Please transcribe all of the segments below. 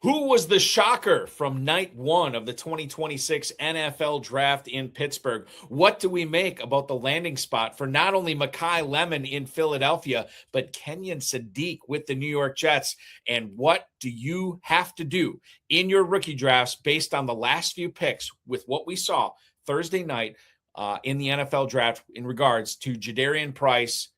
Who was the shocker from night one of the 2026 NFL draft in Pittsburgh? What do we make about the landing spot for not only Makai Lemon in Philadelphia, but Kenyon Sadiq with the New York Jets? And what do you have to do in your rookie drafts based on the last few picks with what we saw Thursday night in the NFL draft in regards to Jadarian Price,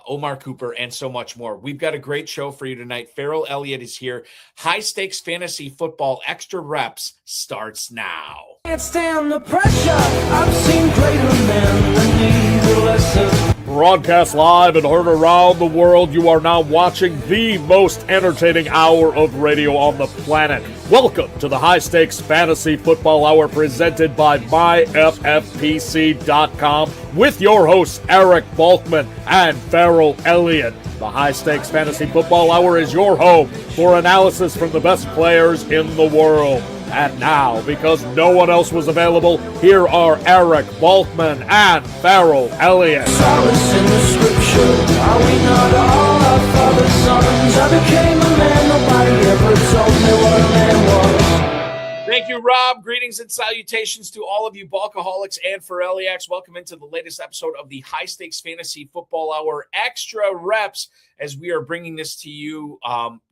Omar Cooper, and so much more? We've got a great show for you tonight. Ferrell Elliott is here. High stakes fantasy football extra reps starts now. Can't stand the pressure. I've seen greater men than need a lesson. Broadcast live and heard around the world, you are now watching the most entertaining hour of radio on the planet. Welcome to the High Stakes Fantasy Football Hour presented by MyFFPC.com with your hosts Eric Balkman and Ferrell Elliott. The High Stakes Fantasy Football Hour is your home for analysis from the best players in the world. And now, because no one else was available, here are Eric Balkman and Ferrell Elliott. Solace in the scripture. Are we not all our father's sons? I became a man. Nobody ever told me what a man was. Thank you, Rob. Greetings and salutations to all of you Balkaholics and Ferrelliacs. Welcome into the latest episode of the High Stakes Fantasy Football Hour Extra Reps, as we are bringing this to you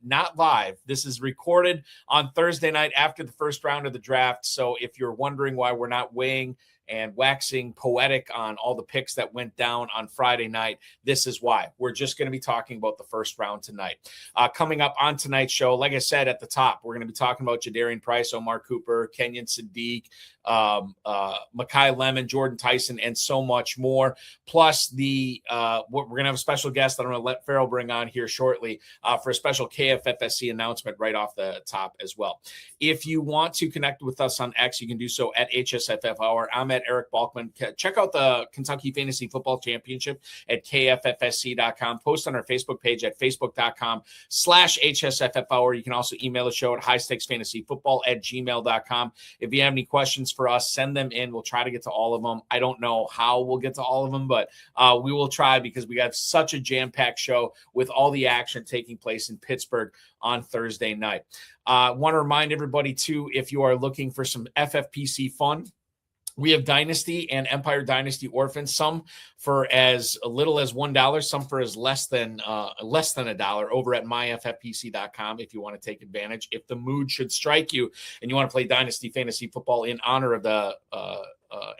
not live. This is recorded on Thursday night after the first round of the draft. So if you're wondering why we're not weighing and waxing poetic on all the picks that went down on Friday night, this is why. We're just going to be talking about the first round tonight. Coming up on tonight's show, like I said at the top, we're going to be talking about Jadarian Price, Omar Cooper, Kenyon Sadiq, Makai Lemon, Jordan Tyson, and so much more. Plus, we're going to have a special guest that I'm going to let Ferrell bring on here shortly for a special KFFSC announcement right off the top as well. If you want to connect with us on X, you can do so at HSFF Hour. I'm at Eric Balkman. Check out the Kentucky Fantasy Football Championship at KFFSC.com. Post on our Facebook page at Facebook.com/HSFF Hour. You can also email the show at highstakesfantasyfootball@gmail.com. If you have any questions for us, send them in. We'll try to get to all of them. I don't know how we'll get to all of them, but we will try, because we got such a jam-packed show with all the action taking place in Pittsburgh on Thursday night. I want to remind everybody, too, if you are looking for some FFPC fun, we have Dynasty and Empire Dynasty Orphans, some for as little as $1, some for as less than $1 over at myffpc.com if you want to take advantage. If the mood should strike you and you want to play Dynasty Fantasy Football in honor of the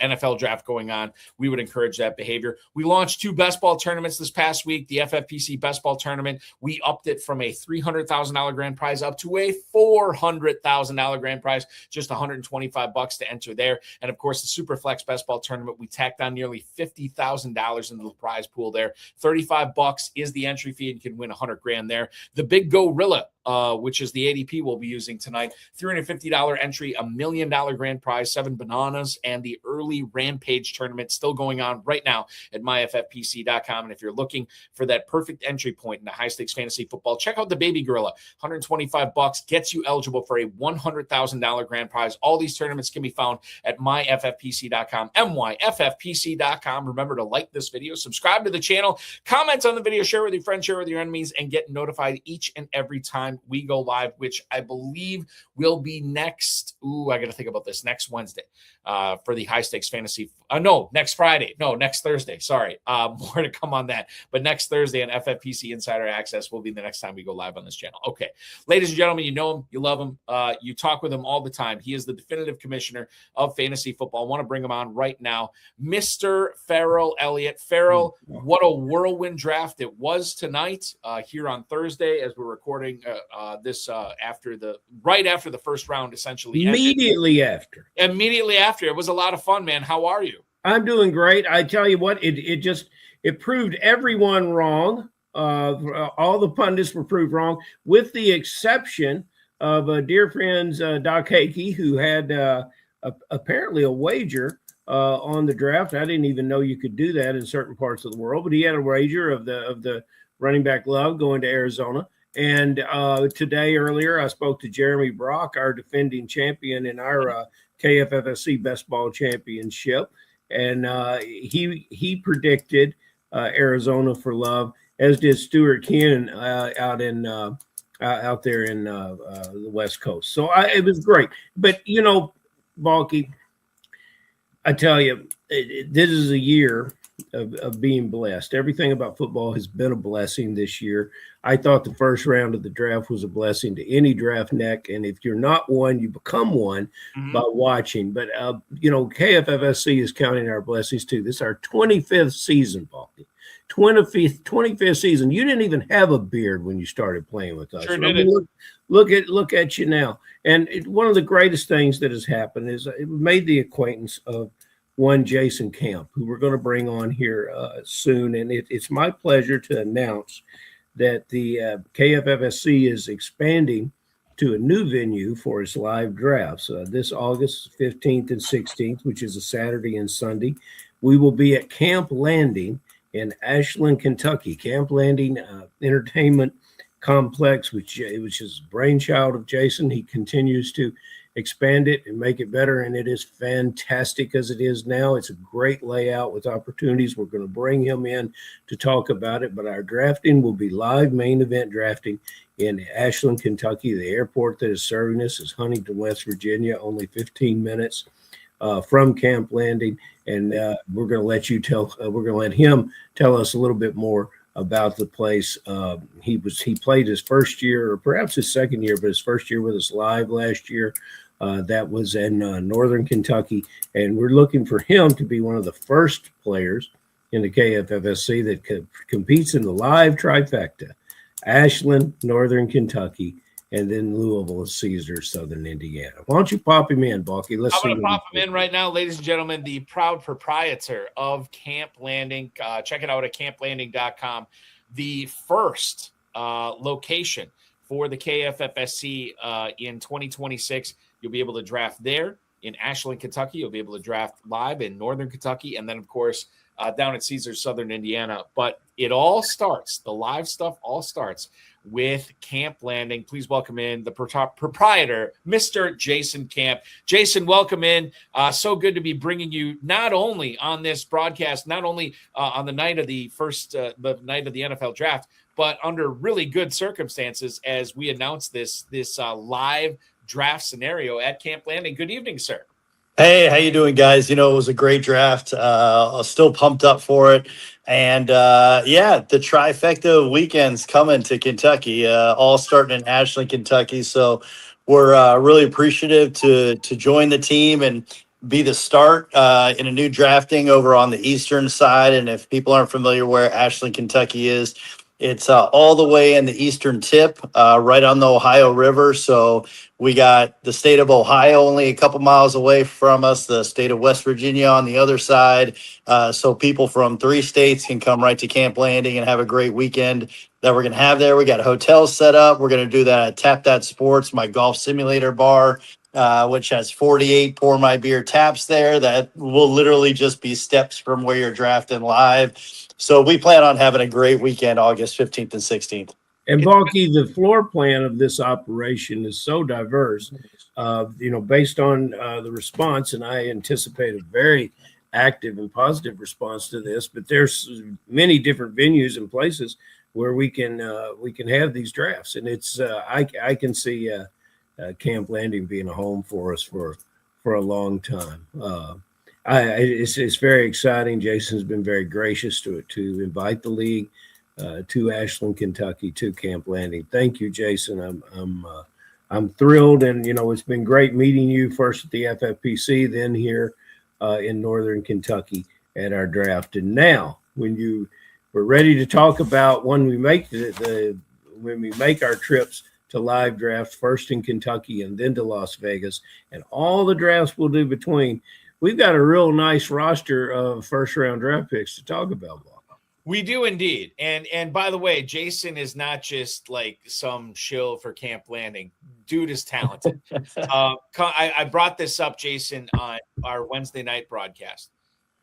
NFL draft going on, we would encourage that behavior. We launched 2 best ball tournaments this past week. The FFPC Best Ball Tournament, we upped it from a $300,000 grand prize up to a $400,000 grand prize, just $125 to enter there. And of course, the Superflex Best Ball Tournament, we tacked on nearly $50,000 into the prize pool there. $35 is the entry fee, and you can win $100,000 there. The Big Gorilla, which is the ADP we'll be using tonight, $350 entry, $1 million grand prize, 7 bananas, and the early Rampage tournament still going on right now at myffpc.com. And if you're looking for that perfect entry point in the high stakes fantasy football, check out the Baby Gorilla. $125 gets you eligible for a $100,000 grand prize. All these tournaments can be found at myffpc.com, myffpc.com. Remember to like this video, subscribe to the channel, comment on the video, share with your friends, share with your enemies, and get notified each and every time we go live, which I believe will be next. I got to think about this. Next Wednesday for the high stakes fantasy. Next Friday. Next Thursday. Sorry. More to come on that. But next Thursday on FFPC Insider Access will be the next time we go live on this channel. Okay. Ladies and gentlemen, you know him. You love him. You talk with him all the time. He is the definitive commissioner of fantasy football. I want to bring him on right now. Mr. Ferrell Elliott. Ferrell, what a whirlwind draft it was tonight here on Thursday as we're recording this right after the first round, essentially. Immediately after. It was a lot of fun, man. How are you? I'm doing great. I tell you what, it proved everyone wrong. All the pundits were proved wrong, with the exception of dear friends Doc Hakey, who had apparently a wager on the draft. I didn't even know you could do that in certain parts of the world, but he had a wager of the running back Love going to Arizona. And earlier, I spoke to Jeremy Brock, our defending champion in our KFFSC Best Ball Championship, and he predicted Arizona for Love, as did Stuart Kenyon out in out there in the West Coast. So it was great. But, Balky, I tell you, this is a year of being blessed. Everything about football has been a blessing this year. I thought the first round of the draft was a blessing to any draft neck. And if you're not one, you become one by watching. But, KFFSC is counting our blessings too. This is our 25th season, Balky. 25th season. You didn't even have a beard when you started playing with us. Sure did. Look at you now. And one of the greatest things that has happened is it made the acquaintance of one Jason Camp, who we're going to bring on here soon. And it's my pleasure to announce that the KFFSC is expanding to a new venue for its live drafts. This August 15th and 16th, which is a Saturday and Sunday, we will be at Camp Landing in Ashland, Kentucky. Camp Landing Entertainment Complex, which is brainchild of Jason. He continues to expand it and make it better, and it is fantastic as it is now. It's a great layout with opportunities. We're going to bring him in to talk about it, but our drafting will be live main event drafting in Ashland, Kentucky. The airport that is serving us is Huntington, West Virginia, only 15 minutes from Camp Landing. And we're going to let him tell us a little bit more about the place. He played his first year, or perhaps his second year, but his first year with us live last year. That was in Northern Kentucky, and we're looking for him to be one of the first players in the KFFSC that competes in the live trifecta: Ashland, Northern Kentucky, and then Louisville, Caesar, Southern Indiana. Why don't you pop him in, Balky? I'm going to pop him in right now, ladies and gentlemen, the proud proprietor of Camp Landing. Check it out at camplanding.com. The first location for the KFFSC in 2026. You'll be able to draft there in Ashland, Kentucky. You'll be able to draft live in Northern Kentucky. And then, of course, down at Caesar, Southern Indiana. But it all starts, the live stuff all starts with Camp Landing. Please welcome in the proprietor, Mr. Jason Camp. Jason, welcome in. So good to be bringing you not only on this broadcast, not only on the night of the night of the NFL draft, but under really good circumstances as we announce this live draft scenario at Camp Landing. Good evening, sir. Hey, how you doing, guys? It was a great draft. Still pumped up for it. And, the trifecta weekend's coming to Kentucky, all starting in Ashland, Kentucky. So we're really appreciative to join the team and be the start in a new drafting over on the eastern side. And if people aren't familiar where Ashland, Kentucky is, it's all the way in the eastern tip, right on the Ohio River. So we got the state of Ohio only a couple miles away from us, the state of West Virginia on the other side. So people from 3 states can come right to Camp Landing and have a great weekend that we're going to have there. We got hotels set up. We're going to do that at Tap That Sports, my golf simulator bar, which has 48 Pour My Beer taps there that will literally just be steps from where you're drafting live. So we plan on having a great weekend, August 15th and 16th. And Balky, the floor plan of this operation is so diverse, based on the response, and I anticipate a very active and positive response to this, but there's many different venues and places where we can have these drafts. And it's I can see Camp Landing being a home for us for a long time. It's very exciting. Jason's been very gracious to invite the league to Ashland, Kentucky, to Camp Landing. Thank you, Jason. I'm thrilled, and it's been great meeting you first at the FFPC, then here in Northern Kentucky at our draft. And now, when we're ready to talk about when we make when we make our trips to live drafts, first in Kentucky and then to Las Vegas, and all the drafts we'll do between. We've got a real nice roster of first-round draft picks to talk about. We do indeed. And by the way, Jason is not just like some shill for Camp Landing. Dude is talented. I brought this up, Jason, on our Wednesday night broadcast.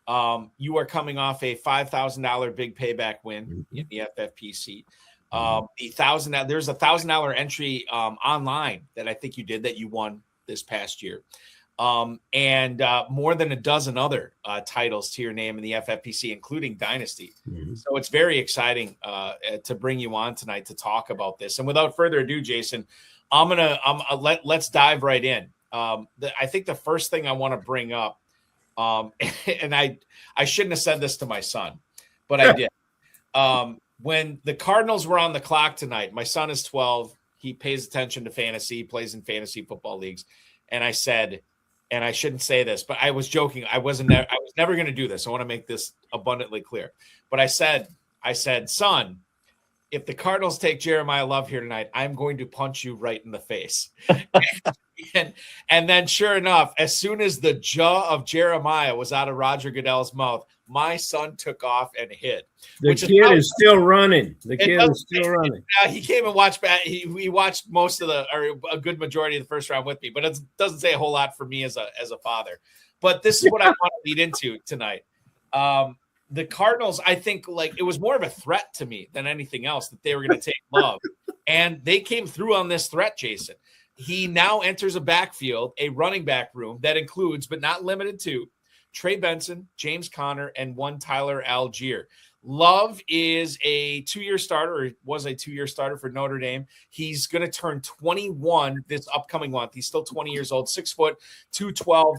You are coming off a $5,000 big payback win in the FFPC. There's a $1,000 entry online that I think you did that you won this past year. and more than a dozen other titles to your name in the FFPC, including Dynasty. So it's very exciting to bring you on tonight to talk about this. And without further ado, Jason, let's dive right in. I think the first thing I want to bring up, and I shouldn't have said this to my son, but I did. When the Cardinals were on the clock tonight, my son is 12. He pays attention to fantasy, he plays in fantasy football leagues. And I said, and I shouldn't say this, but I was joking. I was never going to do this. I want to make this abundantly clear. But I said, son, if the Cardinals take Jeremiah Love here tonight, I'm going to punch you right in the face. and then sure enough, as soon as the jaw of Jeremiah was out of Roger Goodell's mouth, my son took off and hid. The kid is still running. The kid is still running. He came and watched. He watched most of a good majority of the first round with me, but it doesn't say a whole lot for me as a father. But this is what I want to lead into tonight. The Cardinals, I think, like, it was more of a threat to me than anything else that they were going to take Love, and they came through on this threat, Jason. He now enters a backfield, a running back room that includes, but not limited to, Trey Benson, James Conner, and one Tyler Algier. Love is a 2-year starter, or was a 2-year starter for Notre Dame. He's going to turn 21 this upcoming month. He's still 20 years old, 6 foot, 212,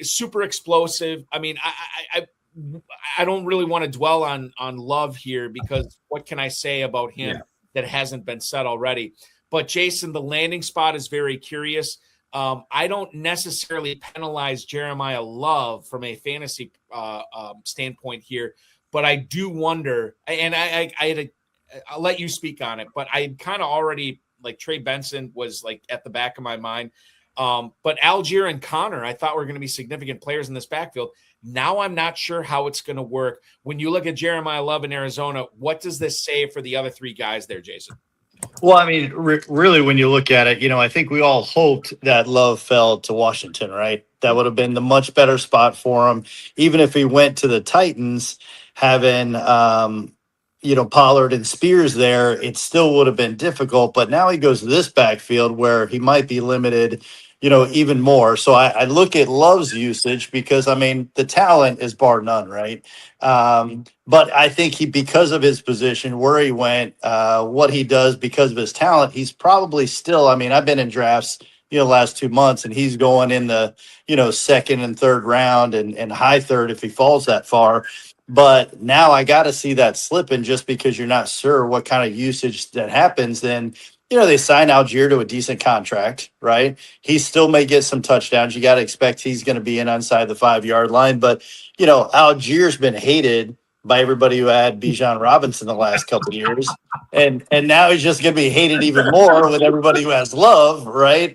super explosive. I mean, I don't really want to dwell on Love here, because what can I say about him that hasn't been said already? But Jason, the landing spot is very curious. I don't necessarily penalize Jeremiah Love from a fantasy standpoint here, but I do wonder, and I'll let you speak on it, but I kind of already, like, Trey Benson was like at the back of my mind. But Algier and Connor, I thought were going to be significant players in this backfield. Now I'm not sure how it's going to work. When you look at Jeremiah Love in Arizona, what does this say for the other 3 guys there, Jason? Well, I mean, really, when you look at it, I think we all hoped that Love fell to Washington, right? That would have been the much better spot for him. Even if he went to the Titans, having, Pollard and Spears there, it still would have been difficult. But now he goes to this backfield where he might be limited, even more. So I look at Love's usage because, I mean, the talent is bar none, right? But I think because of his position, where he went, what he does because of his talent, he's probably still, I mean, I've been in drafts, last 2 months, and he's going in the, second and third round and high third if he falls that far. But now I got to see that slipping, just because you're not sure what kind of usage that happens. Then, they sign Algier to a decent contract, right? He still may get some touchdowns. You got to expect he's going to be in inside the 5-yard line. But, Algier's been hated by everybody who had Bijan Robinson the last couple of years. And now he's just going to be hated even more with everybody who has Love, right?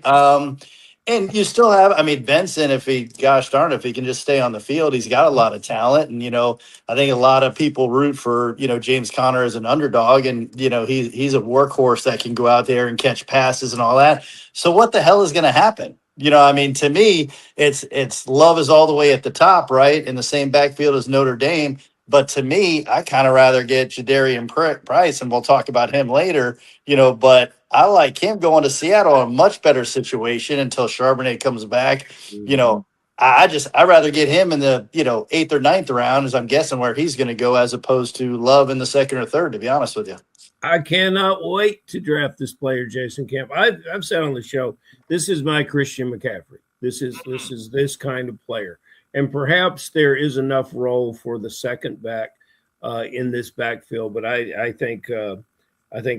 And you still have, I mean, Benson, if he can just stay on the field, he's got a lot of talent. And, I think a lot of people root for, James Conner as an underdog. And, he's a workhorse that can go out there and catch passes and all that. So what the hell is going to happen? I mean, to me, it's Love is all the way at the top, right? In the same backfield as Notre Dame. But to me, I kind of rather get Jadarian Price, and we'll talk about him later, but I like him going to Seattle, a much better situation until Charbonnet comes back. Mm-hmm. I'd rather get him in the, 8th or 9th round, as I'm guessing where he's going to go, as opposed to Love in the 2nd or 3rd, to be honest with you. I cannot wait to draft this player, Jason Camp. I've said on the show, this is my Christian McCaffrey. This is this kind of player. And perhaps there is enough role for the second back in this backfield, but I think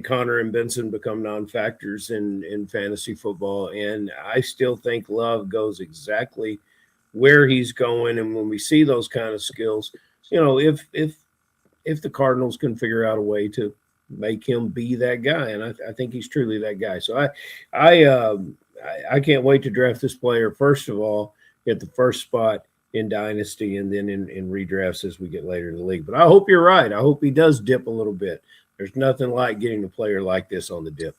Connor and Benson become non-factors in fantasy football, and I still think Love goes exactly where he's going. And when we see those kind of skills, if the Cardinals can figure out a way to make him be that guy, and I think he's truly that guy. So I can't wait to draft this player, first of all, at the first spot in Dynasty, and then in redrafts as we get later in the league. But I hope you're right. I hope he does dip a little bit. There's nothing like getting a player like this on the dip.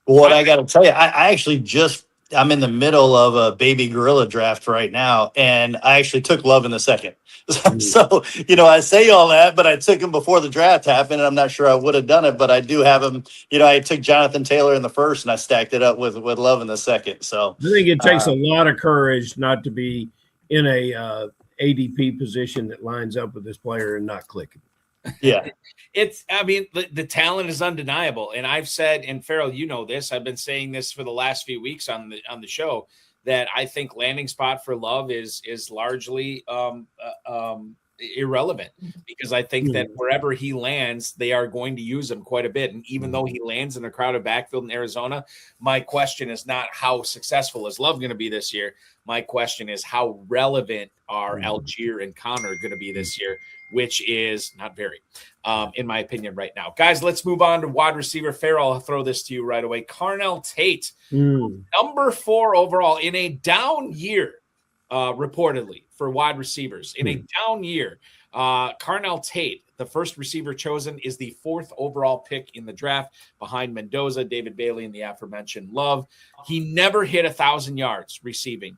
What I got to tell you, I actually just I'm in the middle of a Baby Gorilla draft right now, and I actually took Love in the second. So, I say all that, but I took him before the draft happened, and I'm not sure I would have done it, but I do have him. I took Jonathan Taylor in the first, and I stacked it up with Love in the second. So I think it takes a lot of courage not to be in a ADP position that lines up with this player and not clicking. Yeah. The talent is undeniable. And I've said, and Ferrell, this, I've been saying this for the last few weeks on the show, that I think landing spot for Love is largely irrelevant, because I think that wherever he lands, they are going to use him quite a bit. And even though he lands in a crowded backfield in Arizona, my question is not how successful is Love going to be this year. My question is how relevant are Algier and Connor going to be this year, which is not very, in my opinion, right now. Guys, let's move on to wide receiver. Ferrell, I'll throw this to you right away. Carnell Tate, number 4 overall in a down year, reportedly, for wide receivers. In a down year, Carnell Tate, the first receiver chosen, is the 4th overall pick in the draft, behind Mendoza, David Bailey, and the aforementioned Love. He never hit 1,000 yards receiving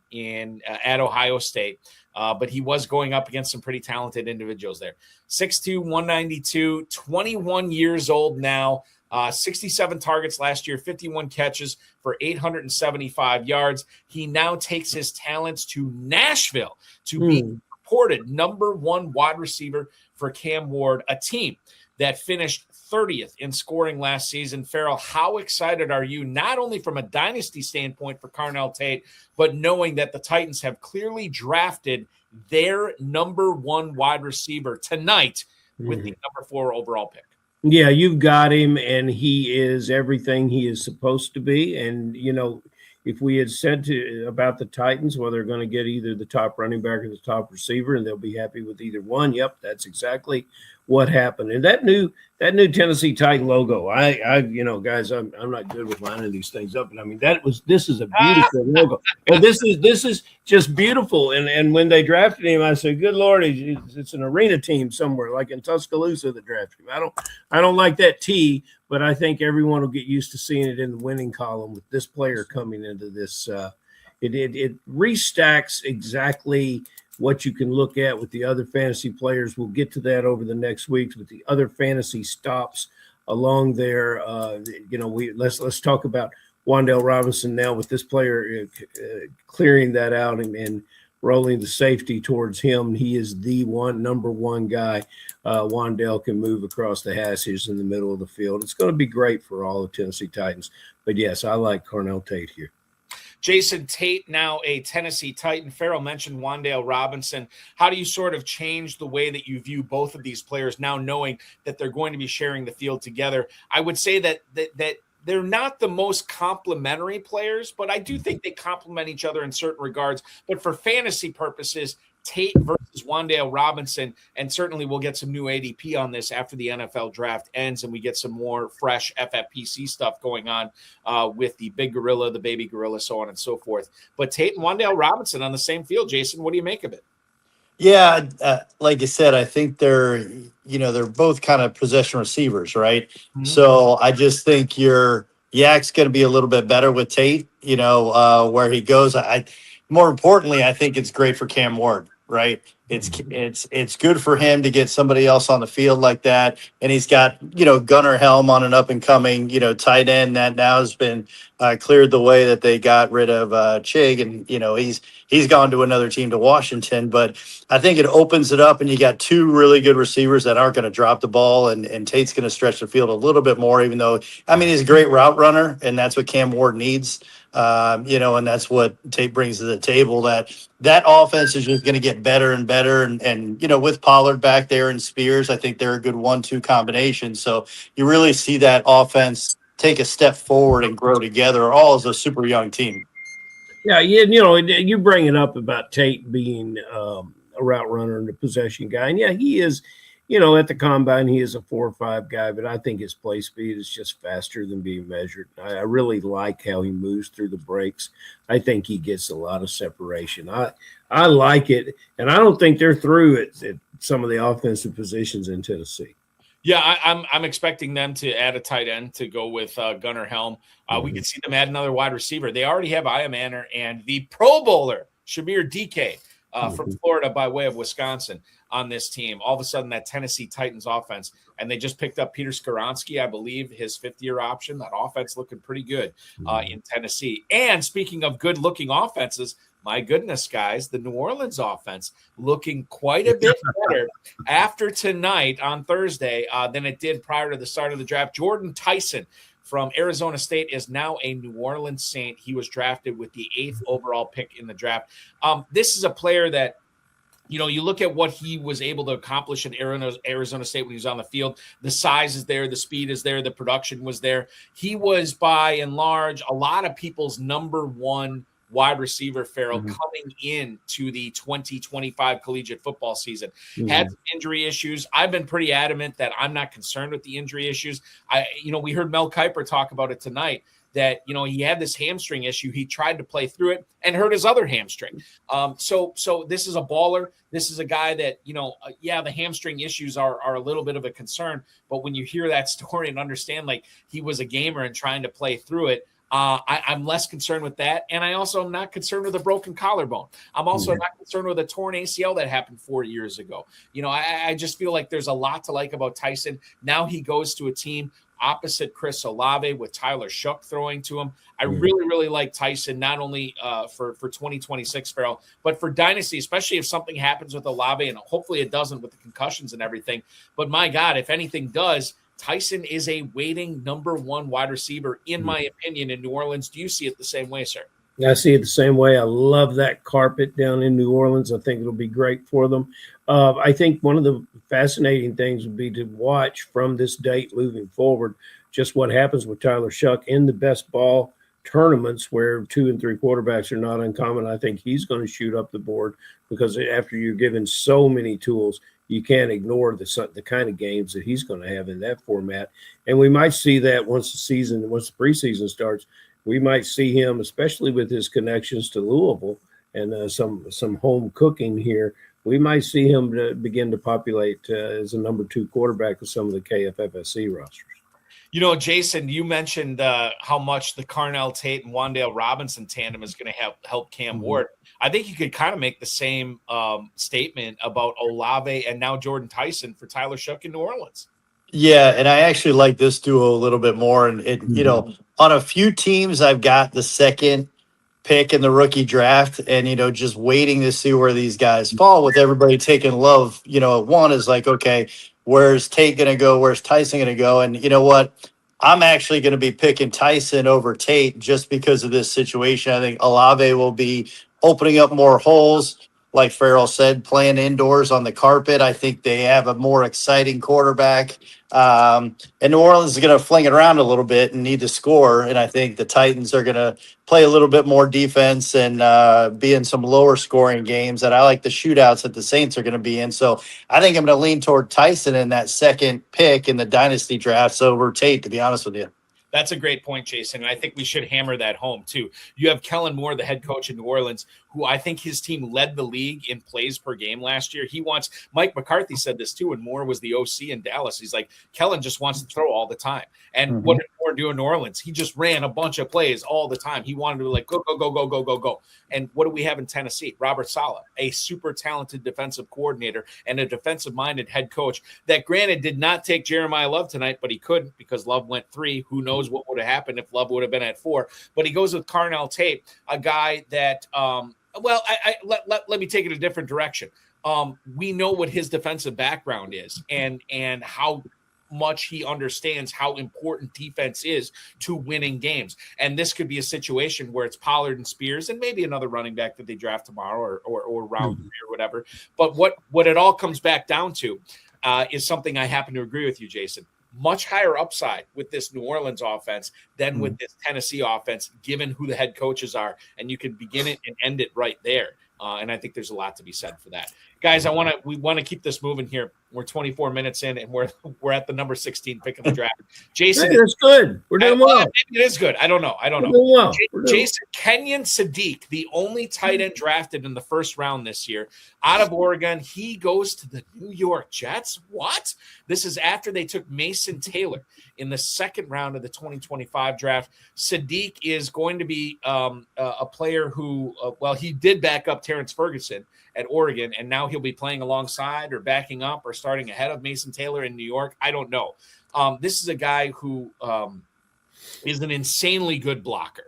at Ohio State, but he was going up against some pretty talented individuals there. 6'2", 192, 21 years old now. 67 targets last year, 51 catches for 875 yards. He now takes his talents to Nashville to be reported number 1 wide receiver for Cam Ward, a team that finished 30th in scoring last season. Ferrell, how excited are you, not only from a dynasty standpoint for Carnell Tate, but knowing that the Titans have clearly drafted their number 1 wide receiver tonight with the number 4 overall pick? Yeah, you've got him, and he is everything he is supposed to be. And, if we had said about the Titans, well, they're going to get either the top running back or the top receiver, and they'll be happy with either one. Yep, that's exactly what happened. And that new Tennessee Titan logo, guys, I'm not good with lining these things up, but this is a beautiful logo. But this is just beautiful. And when they drafted him, I said, good Lord, it's an arena team somewhere, like in Tuscaloosa that drafted him. I don't like that T, but I think everyone will get used to seeing it in the winning column with this player coming into this. It restacks exactly what you can look at with the other fantasy players. We'll get to that over the next weeks with the other fantasy stops along there. Let's talk about Wan'Dale Robinson now, with this player clearing that out and rolling the safety towards him. He is the number 1 guy. Wan'Dale can move across the hashes in the middle of the field. It's going to be great for all the Tennessee Titans. But yes, I like Carnell Tate here. Jason Tate, now a Tennessee Titan. Ferrell mentioned Wan'Dale Robinson. How do you sort of change the way that you view both of these players now, knowing that they're going to be sharing the field together? I would say that they're not the most complementary players, but I do think they complement each other in certain regards. But for fantasy purposes, Tate versus Wan'Dale Robinson, and certainly we'll get some new ADP on this after the NFL draft ends and we get some more fresh FFPC stuff going on with the Big Gorilla, the Baby Gorilla, so on and so forth. But Tate and Wan'Dale Robinson on the same field. Jason, what do you make of it? Yeah, like you said, I think they're both kind of possession receivers, right? So I just think your Yak's going to be a little bit better with Tate, where he goes. More importantly, I think it's great for Cam Ward, right? It's good for him to get somebody else on the field like that. And he's got, Gunnar Helm on an up and coming, tight end that now has been cleared the way that they got rid of Chig. And, he's gone to another team, to Washington. But I think it opens it up, and you got 2 really good receivers that aren't going to drop the ball. And Tate's going to stretch the field a little bit more, even though, he's a great route runner, and that's what Cam Ward needs. And that's what Tate brings to the table. That offense is just going to get better and better. And with Pollard back there and Spears, I think they're a good 1-2 combination. So you really see that offense take a step forward and grow together, all as a super young team. Yeah, you bring it up about Tate being a route runner and a possession guy. And, yeah, he is, at the combine, he is a 4.5 guy, but I think his play speed is just faster than being measured. I really like how he moves through the breaks. I think he gets a lot of separation. I like it, and I don't think they're through at some of the offensive positions in Tennessee. Yeah, I'm expecting them to add a tight end to go with Gunnar Helm. We could see them add another wide receiver. They already have Manor and the Pro Bowler Shamir DK from Florida by way of Wisconsin on this team. All of a sudden, that Tennessee Titans offense, and they just picked up Peter Skoronski, I believe, his fifth-year option. That offense looking pretty good in Tennessee. And speaking of good-looking offenses, my goodness, guys, the New Orleans offense looking quite a bit better after tonight on Thursday than it did prior to the start of the draft. Jordan Tyson from Arizona State is now a New Orleans Saint. He was drafted with the 8th overall pick in the draft. This is a player that, you know, you look at what he was able to accomplish in Arizona State when he was on the field. The size is there. The speed is there. The production was there. He was, by and large, a lot of people's number one wide receiver, Ferrell, coming into the 2025 collegiate football season. Had some injury issues. I've been pretty adamant that I'm not concerned with the injury issues. We heard Mel Kiper talk about it tonight, that, you know, he had this hamstring issue. He tried to play through it and hurt his other hamstring. So this is a baller. This is a guy that, you know, the hamstring issues are a little bit of a concern. But when you hear that story and understand, like, he was a gamer and trying to play through it, I'm less concerned with that. And I also am not concerned with a broken collarbone. I'm also not concerned with a torn ACL that happened 4 years ago. You know, I just feel like there's a lot to like about Tyson. Now he goes to a team opposite Chris Olave with Tyler Shough throwing to him. I really, really like Tyson, not only for 2026, Ferrell, but for Dynasty, especially if something happens with Olave, and hopefully it doesn't with the concussions and everything. But my God, if anything does, Tyson is a waiting number one wide receiver, in my opinion, in New Orleans. Do you see it the same way, sir? I see it the same way. I love that carpet down in New Orleans. I think it'll be great for them. I think one of the fascinating things would be to watch from this date moving forward just what happens with Tyler Shough in the best ball tournaments, where 2 and 3 quarterbacks are not uncommon. I think he's going to shoot up the board, because after you're given so many tools, you can't ignore the kind of games that he's going to have in that format. And we might see that once the preseason starts. We might see him, especially with his connections to Louisville and some home cooking here. We might see him begin to populate as a number 2 quarterback of some of the KFFSC rosters. You know, Jason, you mentioned how much the Carnell Tate and Wan'Dale Robinson tandem is going to help Cam Ward. I think you could kind of make the same statement about Olave and now Jordan Tyson for Tyler Shough in New Orleans. Yeah, and I actually like this duo a little bit more. And you know, on a few teams, I've got the second pick in the rookie draft, and, you know, just waiting to see where these guys fall, with everybody taking Love, you know, at one is like, okay, where's Tate going to go? Where's Tyson going to go? And you know what? I'm actually going to be picking Tyson over Tate just because of this situation. I think Olave will be opening up more holes. Like Ferrell said, playing indoors on the carpet. I think they have a more exciting quarterback. And New Orleans is going to fling it around a little bit and need to score. And I think the Titans are going to play a little bit more defense and be in some lower scoring games. And I like the shootouts that the Saints are going to be in. So I think I'm going to lean toward Tyson in that second pick in the dynasty drafts over Tate, to be honest with you. That's a great point, Jason. And I think we should hammer that home, too. You have Kellen Moore, the head coach in New Orleans, who I think his team led the league in plays per game last year. Mike McCarthy said this, too, when Moore was the OC in Dallas. He's like, Kellen just wants to throw all the time. And what did Moore do in New Orleans? He just ran a bunch of plays all the time. He wanted to, like, go, go, go, go, go, go, go. And what do we have in Tennessee? Robert Saleh, a super talented defensive coordinator and a defensive-minded head coach that, granted, did not take Jeremiah Love tonight, but he couldn't because Love went 3. Who knows what would have happened if Love would have been at 4. But he goes with Carnell Tate, a guy that let me take it a different direction. We know what his defensive background is and how much he understands how important defense is to winning games. And this could be a situation where it's Pollard and Spears and maybe another running back that they draft tomorrow or round 3 or whatever. But what it all comes back down to is something I happen to agree with you, Jason. Much higher upside with this New Orleans offense than with this Tennessee offense, given who the head coaches are. And you can begin it and end it right there. And I think there's a lot to be said for that. Guys, we want to keep this moving here. We're 24 minutes in, and we're at the number 16 pick of the draft. Jason, hey, that's good. We're doing well. Maybe it is good. I don't know. We're doing well. Jason, Kenyon Sadiq, the only tight end drafted in the first round this year, out of Oregon, he goes to the New York Jets. What? This is after they took Mason Taylor in the second round of the 2025 draft. Sadiq is going to be a player who, he did back up Terrence Ferguson at Oregon, and now he'll be playing alongside or backing up or starting ahead of Mason Taylor in New York. I don't know. This is a guy who is an insanely good blocker,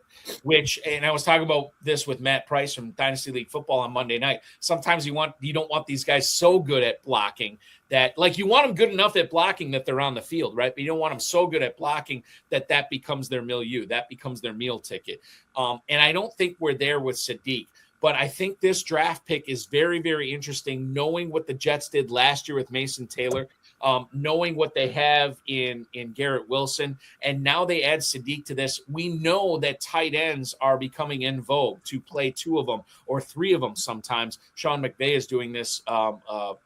and I was talking about this with Matt Price from Dynasty League Football on Monday night. Sometimes you don't want these guys so good at blocking that, like, you want them good enough at blocking that they're on the field, right? But you don't want them so good at blocking that becomes their milieu, that becomes their meal ticket. And I don't think we're there with Sadiq. But I think this draft pick is very, very interesting, knowing what the Jets did last year with Mason Taylor, knowing what they have in Garrett Wilson, and now they add Sadiq to this. We know that tight ends are becoming in vogue to play two of them or three of them sometimes. Sean McVay is doing this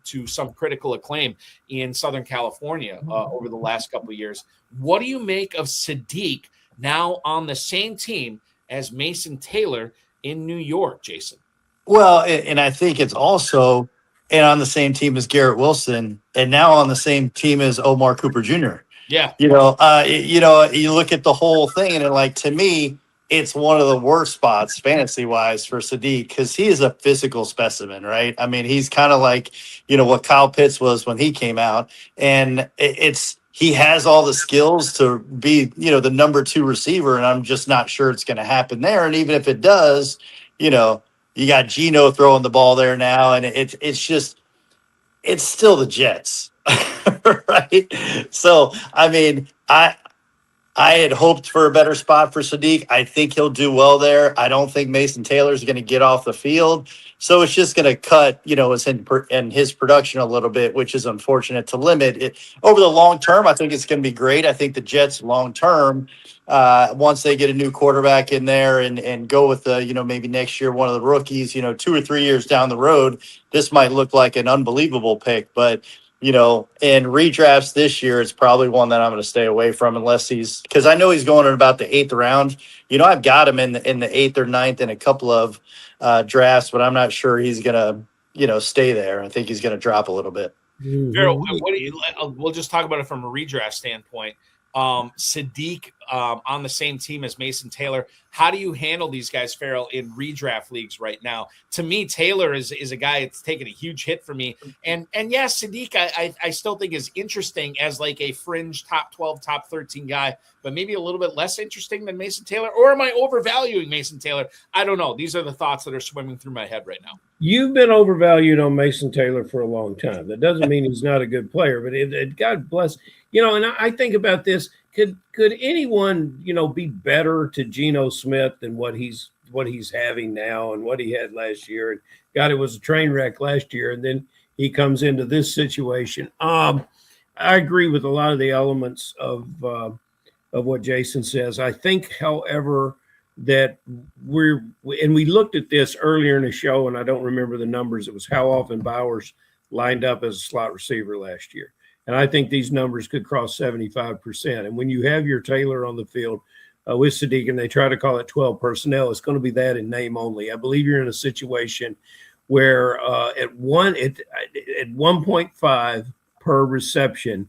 to some critical acclaim in Southern California over the last couple of years. What do you make of Sadiq now on the same team as Mason Taylor in New York, Jason? Well, and I think it's also on the same team as Garrett Wilson, and now on the same team as Omar Cooper Jr. Yeah. You look at the whole thing, and to me, it's one of the worst spots fantasy wise for Sadiq, because he is a physical specimen, right? I mean, he's kind of like, what Kyle Pitts was when he came out, and he has all the skills to be, the number 2 receiver, and I'm just not sure it's going to happen there. And even if it does, you got Geno throwing the ball there now, and it's still the Jets, right? So, I mean, I had hoped for a better spot for Sadiq. I think he'll do well there. I don't think Mason Taylor's going to get off the field. So it's just going to cut, his production a little bit, which is unfortunate to limit it. Over the long term, I think it's going to be great. I think the Jets long term, once they get a new quarterback in there and go with maybe next year, one of the rookies, 2 or 3 years down the road, this might look like an unbelievable pick. But, in redrafts this year, it's probably one that I'm going to stay away from because I know he's going in about the 8th round. I've got him in the 8th or 9th in a couple of drafts, but I'm not sure he's going to, stay there. I think he's going to drop a little bit. Farrell, we'll just talk about it from a redraft standpoint. Sadiq on the same team as Mason Taylor. How do you handle these guys, Ferrell, in redraft leagues right now? To me, Taylor is a guy that's taken a huge hit for me. And yeah, Sadiq, I still think is interesting as like a fringe top 12, top 13 guy, but maybe a little bit less interesting than Mason Taylor. Or am I overvaluing Mason Taylor? I don't know. These are the thoughts that are swimming through my head right now. You've been overvalued on Mason Taylor for a long time. That doesn't mean he's not a good player, but God bless. And I think about this. Could anyone, be better to Geno Smith than what he's having now and what he had last year? And God, it was a train wreck last year, and then he comes into this situation. I agree with a lot of the elements of what Jason says. I think, however, that we looked at this earlier in the show, and I don't remember the numbers. It was how often Bowers lined up as a slot receiver last year. And I think these numbers could cross 75%. And when you have your Taylor on the field with Sadiq, and they try to call it 12 personnel, it's going to be that in name only. I believe you're in a situation where at 1.5 per reception,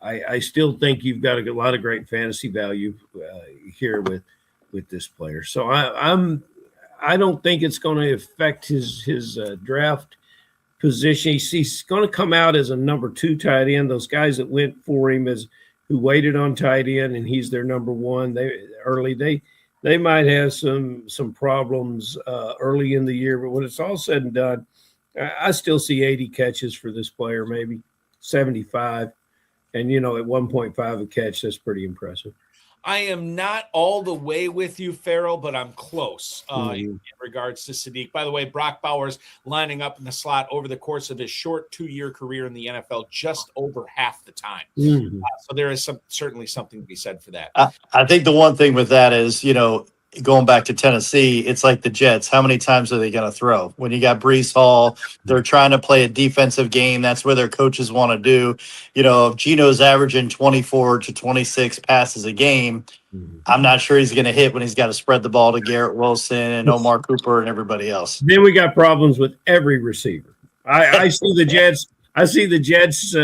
I still think you've got a lot of great fantasy value here with this player. So I don't think it's going to affect his draft position. He's going to come out as a number 2 tight end. Those guys that went for him who waited on tight end, and he's their number 1. They might have some problems early in the year, but when it's all said and done, I still see 80 catches for this player, maybe 75, and at 1.5 a catch, that's pretty impressive. I am not all the way with you, Ferrell, but I'm close in regards to Sadiq. By the way, Brock Bowers lining up in the slot over the course of his short 2-year career in the NFL just over half the time. So there is certainly something to be said for that. I think the one thing with that is, going back to Tennessee, it's like the Jets. How many times are they going to throw? When you got Brees Hall, they're trying to play a defensive game. That's where their coaches want to do. If Geno's averaging 24 to 26 passes a game, I'm not sure he's going to hit when he's got to spread the ball to Garrett Wilson and Omar Cooper and everybody else. Then we got problems with every receiver. I see the Jets. I see the Jets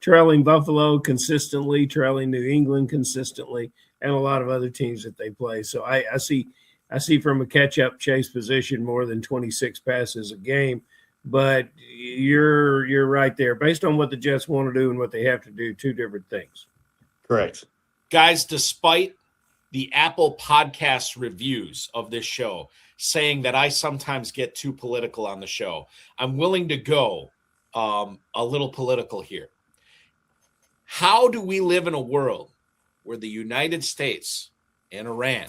trailing Buffalo consistently, trailing New England consistently, and a lot of other teams that they play. So I see from a catch-up chase position more than 26 passes a game. But you're right there. Based on what the Jets want to do and what they have to do, two different things. Correct. Guys, despite the Apple Podcast reviews of this show saying that I sometimes get too political on the show, I'm willing to go a little political here. How do we live in a world where the United States and Iran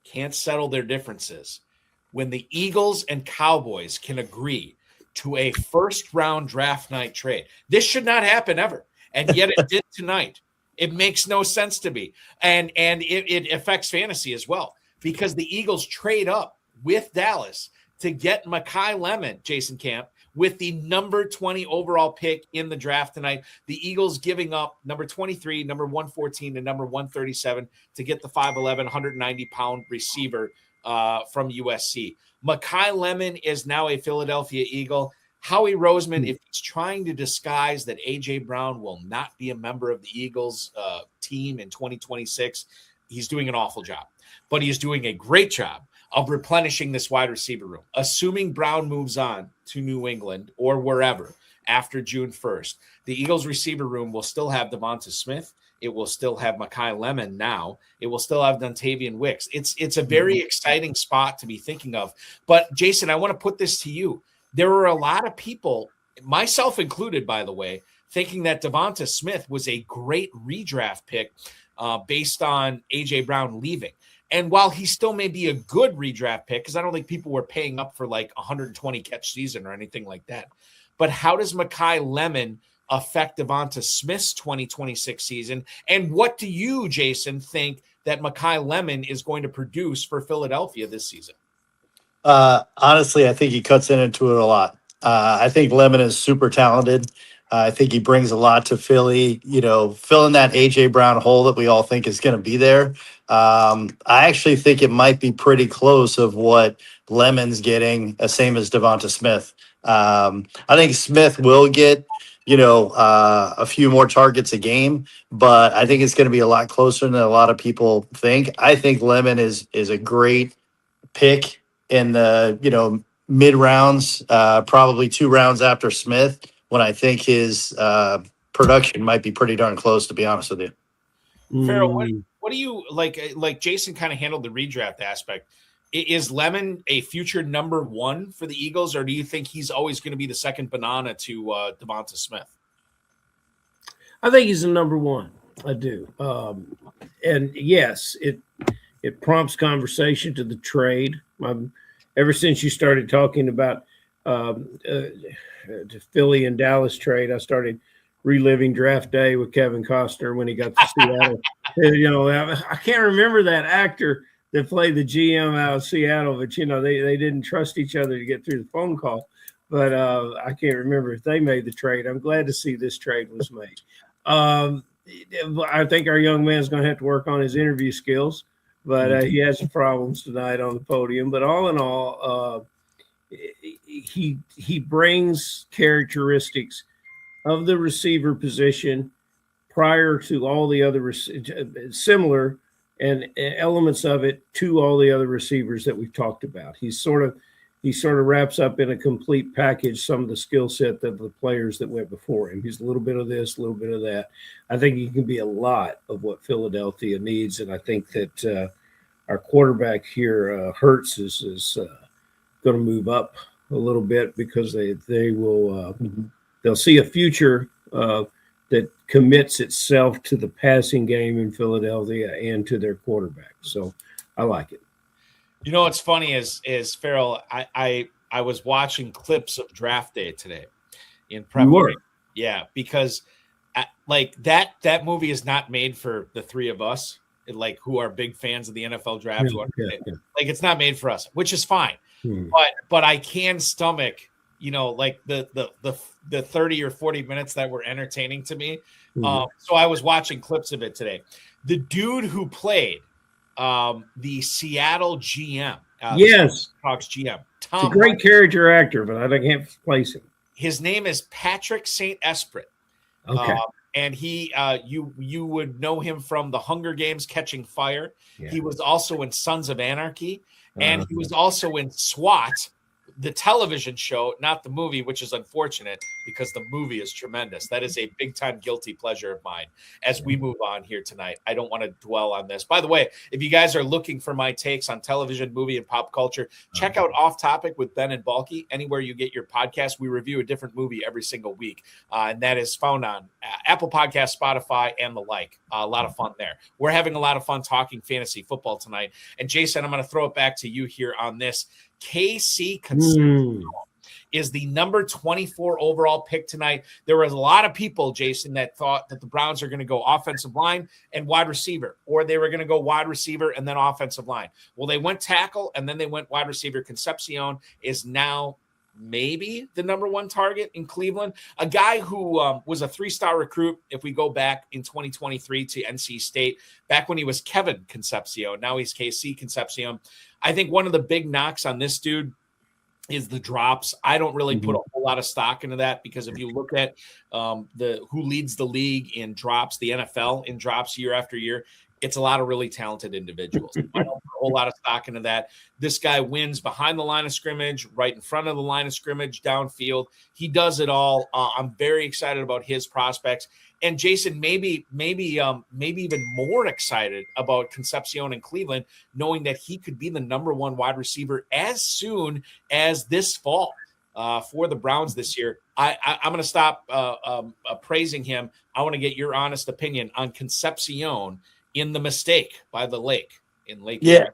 can't settle their differences when the Eagles and Cowboys can agree to a first-round draft night trade? This should not happen ever, and yet it did tonight. It makes no sense to me, and it affects fantasy as well because the Eagles trade up with Dallas to get Makai Lemon, Jason Camp, with the number 20 overall pick in the draft tonight. The Eagles giving up number 23, number 114, and number 137 to get the 5'11", 190-pound receiver from USC. Makai Lemon is now a Philadelphia Eagle. Howie Roseman, if he's trying to disguise that A.J. Brown will not be a member of the Eagles team in 2026, he's doing an awful job. But he's doing a great job of replenishing this wide receiver room. Assuming Brown moves on to New England or wherever after June 1st, the Eagles receiver room will still have Devonta Smith. It will still have Makai Lemon now. It will still have Dontavian Wicks. It's a very exciting spot to be thinking of. But, Jason, I want to put this to you. There were a lot of people, myself included, by the way, thinking that Devonta Smith was a great redraft pick based on A.J. Brown leaving. And while he still may be a good redraft pick, because I don't think people were paying up for like 120 catch season or anything like that. But how does Makai Lemon affect Devonta Smith's 2026 season? And what do you, Jason, think that Makai Lemon is going to produce for Philadelphia this season? Honestly, I think he cuts into it a lot. I think Lemon is super talented. I think he brings a lot to Philly, filling that A.J. Brown hole that we all think is going to be there. I actually think it might be pretty close of what Lemon's getting, same as Devonta Smith. I think Smith will get, a few more targets a game, but I think it's going to be a lot closer than a lot of people think. I think Lemon is a great pick in the, mid rounds, probably 2 rounds after Smith, when I think his production might be pretty darn close, to be honest with you. Ferrell, what do you like Jason kind of handled the redraft aspect. Is Lemon a future number 1 for the Eagles, or do you think he's always going to be the second banana to Devonta Smith? I think he's a number 1. I do. And yes, it prompts conversation to the trade. Ever since you started talking about the Philly and Dallas trade, I started reliving draft day with Kevin Costner when he got to Seattle. I can't remember that actor that played the GM out of Seattle, but they didn't trust each other to get through the phone call. But I can't remember if they made the trade. I'm glad to see this trade was made. I think our young man's going to have to work on his interview skills, but he had some problems tonight on the podium. But all in all, he brings characteristics of the receiver position prior to all the other similar and elements of it to all the other receivers that we've talked about. He sort of wraps up in a complete package some of the skill set of the players that went before him. He's a little bit of this, a little bit of that. I think he can be a lot of what Philadelphia needs, and I think that our quarterback here, Hurts, is going to move up a little bit because they will they'll see a future that commits itself to the passing game in Philadelphia and to their quarterback. So I like it. What's funny is Ferrell, I was watching clips of draft day today in preparation. Yeah, because that movie is not made for the 3 of us. like who are big fans of the NFL draft. Yeah. Like it's not made for us, which is fine. But I can stomach, like the 30 or 40 minutes that were entertaining to me. So I was watching clips of it today. The dude who played the Seattle GM, yes, Hawks GM, Tom, it's a great character actor, but I can't place him. His name is Patrick St. Esprit. Okay. And he, you would know him from the Hunger Games Catching Fire. Yeah. He was also in Sons of Anarchy, and he was also in SWAT, the television show, not the movie, which is unfortunate because the movie is tremendous. That is a big time guilty pleasure of mine. As we move on here tonight, I don't want to dwell on this. By the way, if you guys are looking for my takes on television, movie, and pop culture, check out Off Topic with Ben and Balky. Anywhere you get your podcast, we review a different movie every single week. And that is found on Apple Podcasts, Spotify, and the like. A lot of fun there. We're having a lot of fun talking fantasy football tonight. And Jason, I'm going to throw it back to you here on this. KC Concepcion is the number 24 overall pick tonight. There was a lot of people, Jason, that thought that the Browns are going to go offensive line and wide receiver, or they were going to go wide receiver and then offensive line. Well, they went tackle and then they went wide receiver. Concepcion is now maybe the number one target in Cleveland. A guy who was a 3-star recruit, if we go back in 2023 to NC State, back when he was Kevin Concepcion. Now he's KC Concepcion. I think one of the big knocks on this dude is the drops. I don't really put a whole lot of stock into that because if you look at who leads the league in drops, the NFL in drops year after year, it's a lot of really talented individuals. I don't put a whole lot of stock into that. This guy wins behind the line of scrimmage, right in front of the line of scrimmage, downfield. He does it all. I'm very excited about his prospects. And Jason, maybe even more excited about Concepcion in Cleveland, knowing that he could be the number one wide receiver as soon as this fall for the Browns this year. I'm going to stop praising him. I want to get your honest opinion on Concepcion in the Mistake by the Lake in Lake. Yeah,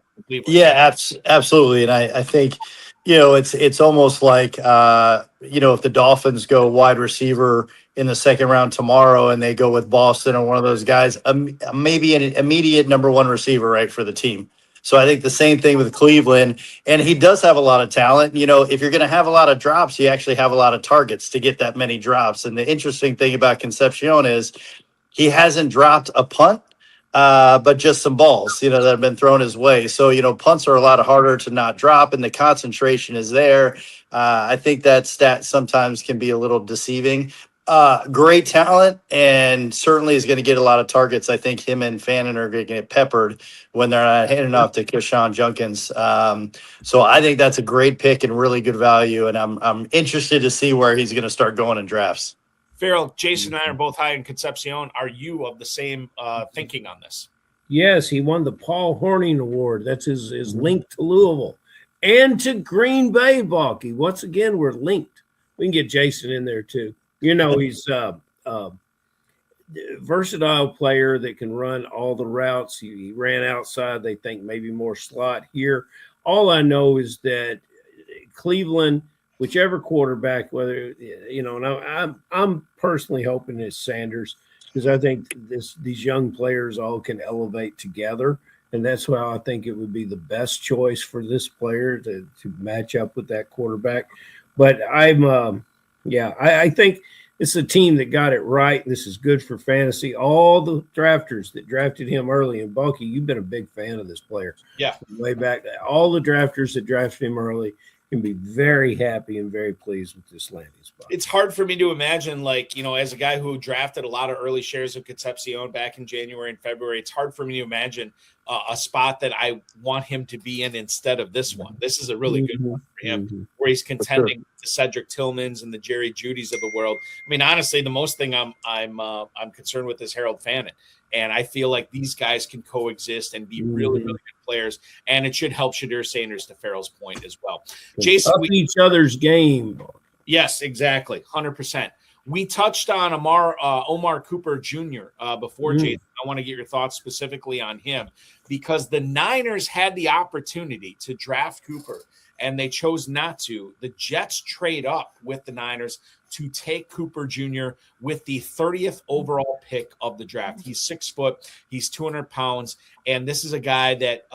absolutely. And I think, it's almost like, if the Dolphins go wide receiver in the second round tomorrow and they go with Boston or one of those guys, maybe an immediate number one receiver, right, for the team. So I think the same thing with Cleveland. And he does have a lot of talent. If you're going to have a lot of drops, you actually have a lot of targets to get that many drops. And the interesting thing about Concepcion is he hasn't dropped a punt, but just some balls, that have been thrown his way. So, punts are a lot harder to not drop, and the concentration is there. I think that stat sometimes can be a little deceiving. Great talent, and certainly is going to get a lot of targets. I think him and Fannin are going to get peppered when they're not handing off to Keshawn Junkins. So I think that's a great pick and really good value, and I'm interested to see where he's going to start going in drafts. Ferrell, Jason and I are both high in Concepcion. Are you of the same thinking on this? Yes, he won the Paul Hornung Award. That's his link to Louisville and to Green Bay, Balky. Once again, we're linked. We can get Jason in there too. He's a versatile player that can run all the routes. He ran outside. They think maybe more slot here. All I know is that Cleveland, whichever quarterback, whether and I'm personally hoping it's Sanders because I think these young players all can elevate together, and that's why I think it would be the best choice for this player to match up with that quarterback. But I think it's a team that got it right. This is good for fantasy. All the drafters that drafted him early, and Bulky, you've been a big fan of this player. Yeah, way back. All the drafters that drafted him early can be very happy and very pleased with this landing spot. It's hard for me to imagine, as a guy who drafted a lot of early shares of Concepcion back in January and February, it's hard for me to imagine a spot that I want him to be in instead of this one. This is a really good one for him, where he's contending with the Cedric Tillmans and the Jerry Judys of the world. I mean, honestly, the most thing I'm concerned with is Harold Fannin. And I feel like these guys can coexist and be really, really good players. And it should help Shadir Sanders, to Farrell's point, as well. Jason, up each other's game. Yes, exactly. 100%. We touched on Omar Cooper Jr. Before, Jason. I want to get your thoughts specifically on him because the Niners had the opportunity to draft Cooper and they chose not to. The Jets trade up with the Niners to take Cooper Jr. with the 30th overall pick of the draft. He's 6 foot, he's 200 pounds, and this is a guy that,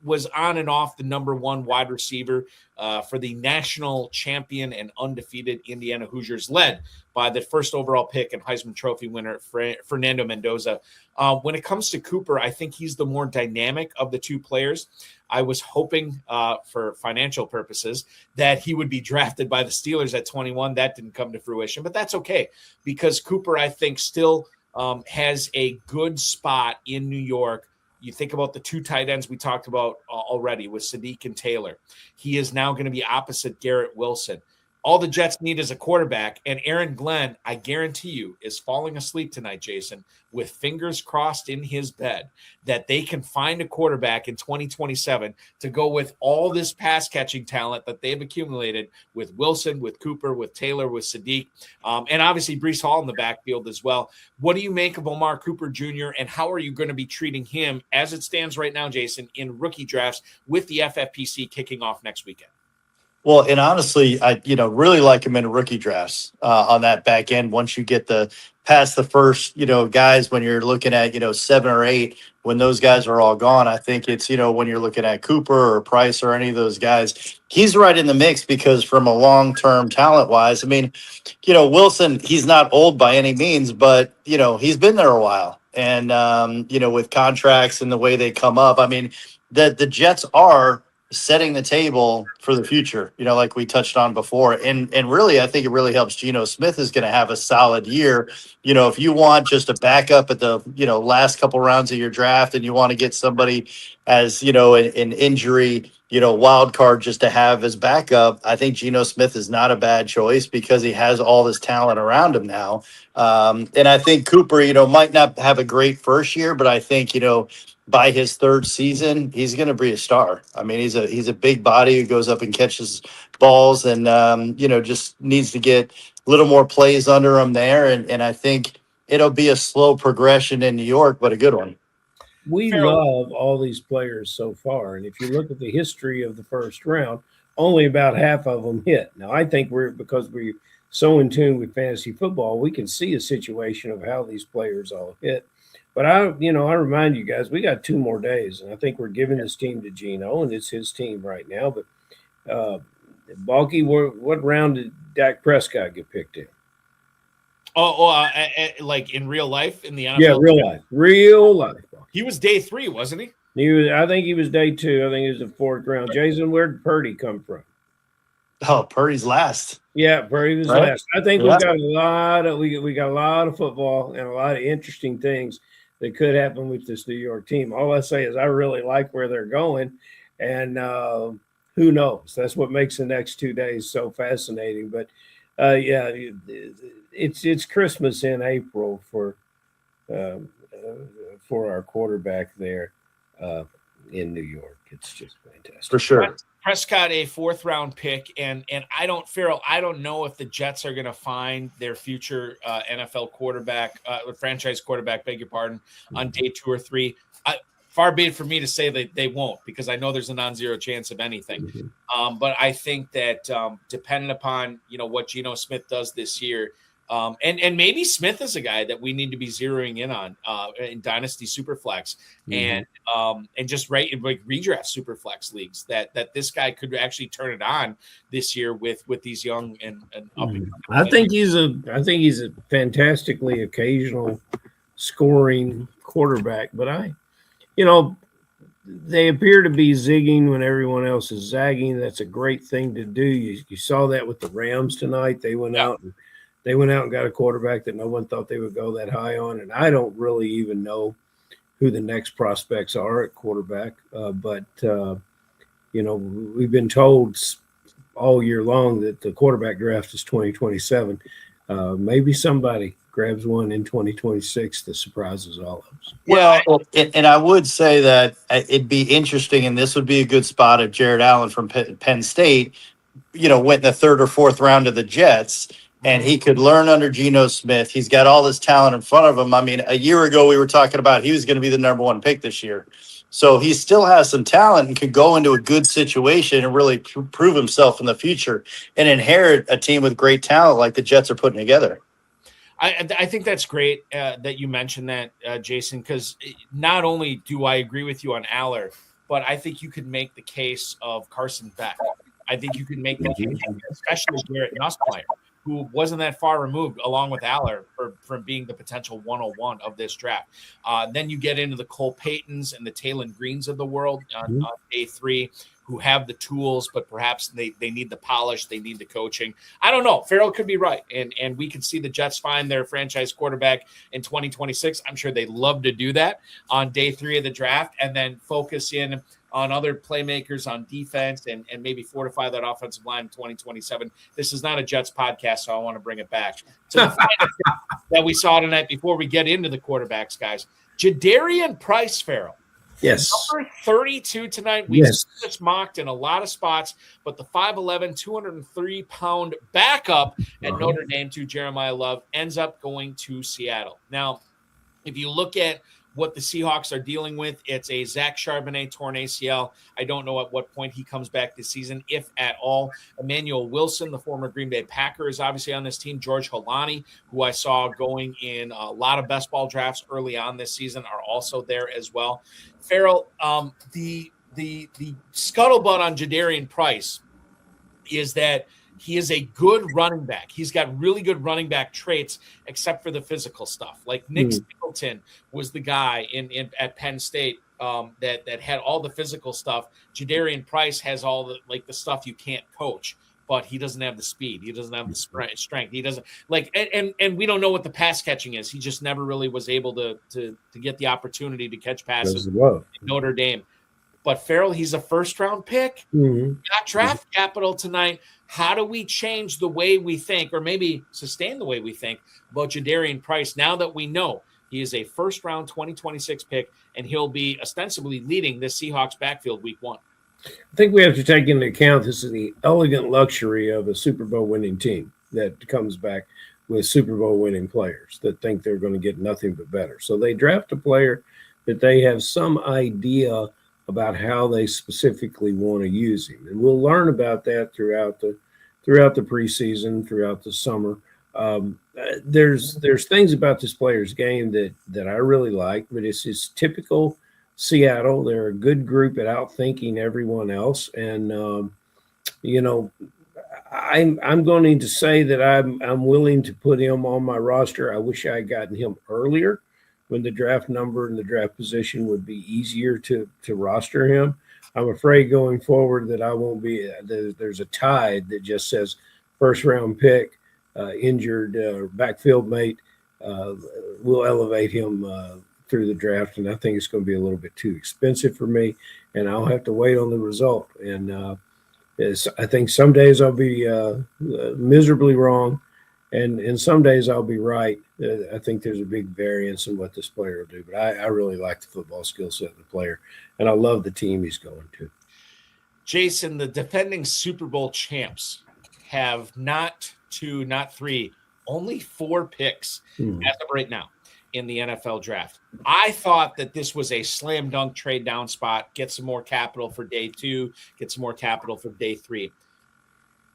was on and off the number 1 wide receiver for the national champion and undefeated Indiana Hoosiers, led by the first overall pick and Heisman Trophy winner, Fernando Mendoza. When it comes to Cooper, I think he's the more dynamic of the two players. I was hoping for financial purposes that he would be drafted by the Steelers at 21. That didn't come to fruition, but that's okay because Cooper, I think, still has a good spot in New York. You think about the 2 tight ends we talked about already with Sadiq and Taylor. He is now going to be opposite Garrett Wilson. All the Jets need is a quarterback, and Aaron Glenn, I guarantee you, is falling asleep tonight, Jason, with fingers crossed in his bed that they can find a quarterback in 2027 to go with all this pass-catching talent that they've accumulated with Wilson, with Cooper, with Taylor, with Sadiq, and obviously Breece Hall in the backfield as well. What do you make of Omar Cooper Jr., and how are you going to be treating him as it stands right now, Jason, in rookie drafts with the FFPC kicking off next weekend? Well, and honestly, I really like him in rookie drafts on that back end. Once you get past the first, guys, when you're looking at 7 or 8, when those guys are all gone, I think it's when you're looking at Cooper or Price or any of those guys, he's right in the mix because from a long-term talent wise, I mean, Wilson, he's not old by any means, but he's been there a while, and with contracts and the way they come up, I mean, the Jets are setting the table for the future, like we touched on before. And really, I think it really helps. Geno Smith is going to have a solid year. If you want just a backup at the, last couple rounds of your draft and you want to get somebody as, an injury, wild card just to have as backup, I think Geno Smith is not a bad choice because he has all this talent around him now. And I think Cooper, might not have a great first year, but I think, by his 3rd season, he's going to be a star. I mean, he's a big body who goes up and catches balls and, just needs to get a little more plays under him there. And I think it'll be a slow progression in New York, but a good one. We love all these players so far. And if you look at the history of the first round, only about half of them hit. Now, I think because we're so in tune with fantasy football, we can see a situation of how these players all hit. But I remind you guys, we got 2 more days, and I think we're giving this team to Geno, and it's his team right now. But Balky, what round did Dak Prescott get picked in? Like in real life in the NFL? Yeah, real life. He was day 3, wasn't he? I think he was day 2. I think he was the 4th round. Jason, where did Purdy come from? Oh, Purdy's last. Yeah, Purdy was last. I think we got a lot of football and a lot of interesting things that could happen with this New York team. All I say is I really like where they're going, and who knows? That's what makes the next 2 days so fascinating. But it's Christmas in April for our quarterback there in New York. It's just fantastic for sure. Prescott, a 4th round pick, and Ferrell, I don't know if the Jets are going to find their future NFL quarterback, franchise quarterback, beg your pardon, on day 2 or 3. Far be it for me to say that they won't, because I know there's a non-zero chance of anything. But I think that depending upon what Geno Smith does this year, and maybe Smith is a guy that we need to be zeroing in on in Dynasty Superflex and just redraft Superflex leagues that this guy could actually turn it on this year with these young and up. I think he's a fantastically occasional scoring quarterback, but they appear to be zigging when everyone else is zagging. That's a great thing to do. You saw that with the Rams tonight. They went out and got a quarterback that no one thought they would go that high on. And I don't really even know who the next prospects are at quarterback. But we've been told all year long that the quarterback draft is 2027. Maybe somebody grabs one in 2026 that surprises all of us. Well, and I would say that it'd be interesting, and this would be a good spot if Jared Allen from Penn State, went in the 3rd or 4th round of the Jets, and he could learn under Geno Smith. He's got all this talent in front of him. I mean, a year ago we were talking about he was going to be the number 1 pick this year. So he still has some talent and could go into a good situation and really prove himself in the future and inherit a team with great talent like the Jets are putting together. I think that's great that you mentioned that, Jason, because not only do I agree with you on Aller, but I think you could make the case of Carson Beck. I think you could make the case, especially Garrett Nussmeier, who wasn't that far removed, along with Aller, from being the potential 101 of this draft. Then you get into the Cole Paytons and the Taylon Greens of the world on day 3, who have the tools, but perhaps they need the polish, they need the coaching. I don't know. Ferrell could be right, and we could see the Jets find their franchise quarterback in 2026. I'm sure they'd love to do that on day 3 of the draft, and then focus in on other playmakers on defense and maybe fortify that offensive line in 2027. This is not a Jets podcast, so I want to bring it back to the final that we saw tonight before we get into the quarterbacks, guys. Jadarian Price, Ferrell. Yes. Number 32 tonight. We've seen this mocked in a lot of spots, but the 5'11", 203-pound backup at Notre Dame to Jeremiah Love ends up going to Seattle. Now, if you look at what the Seahawks are dealing with, it's a Zach Charbonnet torn ACL. I don't know at what point he comes back this season, if at all. Emmanuel Wilson, the former Green Bay Packer, is obviously on this team. George Holani, who I saw going in a lot of best ball drafts early on this season, are also there as well. Ferrell, the scuttlebutt on Jadarian Price is that he is a good running back. He's got really good running back traits, except for the physical stuff. Like Nick Singleton was the guy at Penn State that had all the physical stuff. Jadarian Price has all the stuff you can't coach, but he doesn't have the speed. He doesn't have the strength. He doesn't and we don't know what the pass catching is. He just never really was able to get the opportunity to catch passes in Notre Dame. But Ferrell, he's a first-round pick. Got draft capital tonight. How do we change the way we think, or maybe sustain the way we think about Jadarian Price now that we know he is a first-round 2026 pick and he'll be ostensibly leading this Seahawks backfield week 1? I think we have to take into account this is the elegant luxury of a Super Bowl winning team that comes back with Super Bowl winning players that think they're going to get nothing but better. So they draft a player that they have some idea about how they specifically want to use him. And we'll learn about that throughout the preseason, throughout the summer. There's things about this player's game that I really like, but it's his typical Seattle. They're a good group at outthinking everyone else. And, I'm going to say that I'm willing to put him on my roster. I wish I had gotten him earlier, when the draft number and the draft position would be easier to roster him. I'm afraid going forward that I won't be. There's a tide that just says first round pick, injured backfield mate. We'll elevate him through the draft, and I think it's going to be a little bit too expensive for me, and I'll have to wait on the result. And I think some days I'll be miserably wrong, and some days I'll be right. I think there's a big variance in what this player will do, but I really like the football skill set of the player, and I love the team he's going to. Jason, the defending Super Bowl champs have not 2, not 3, only 4 picks as of right now in the NFL draft. I thought that this was a slam dunk trade down spot, get some more capital for day 2, get some more capital for day 3.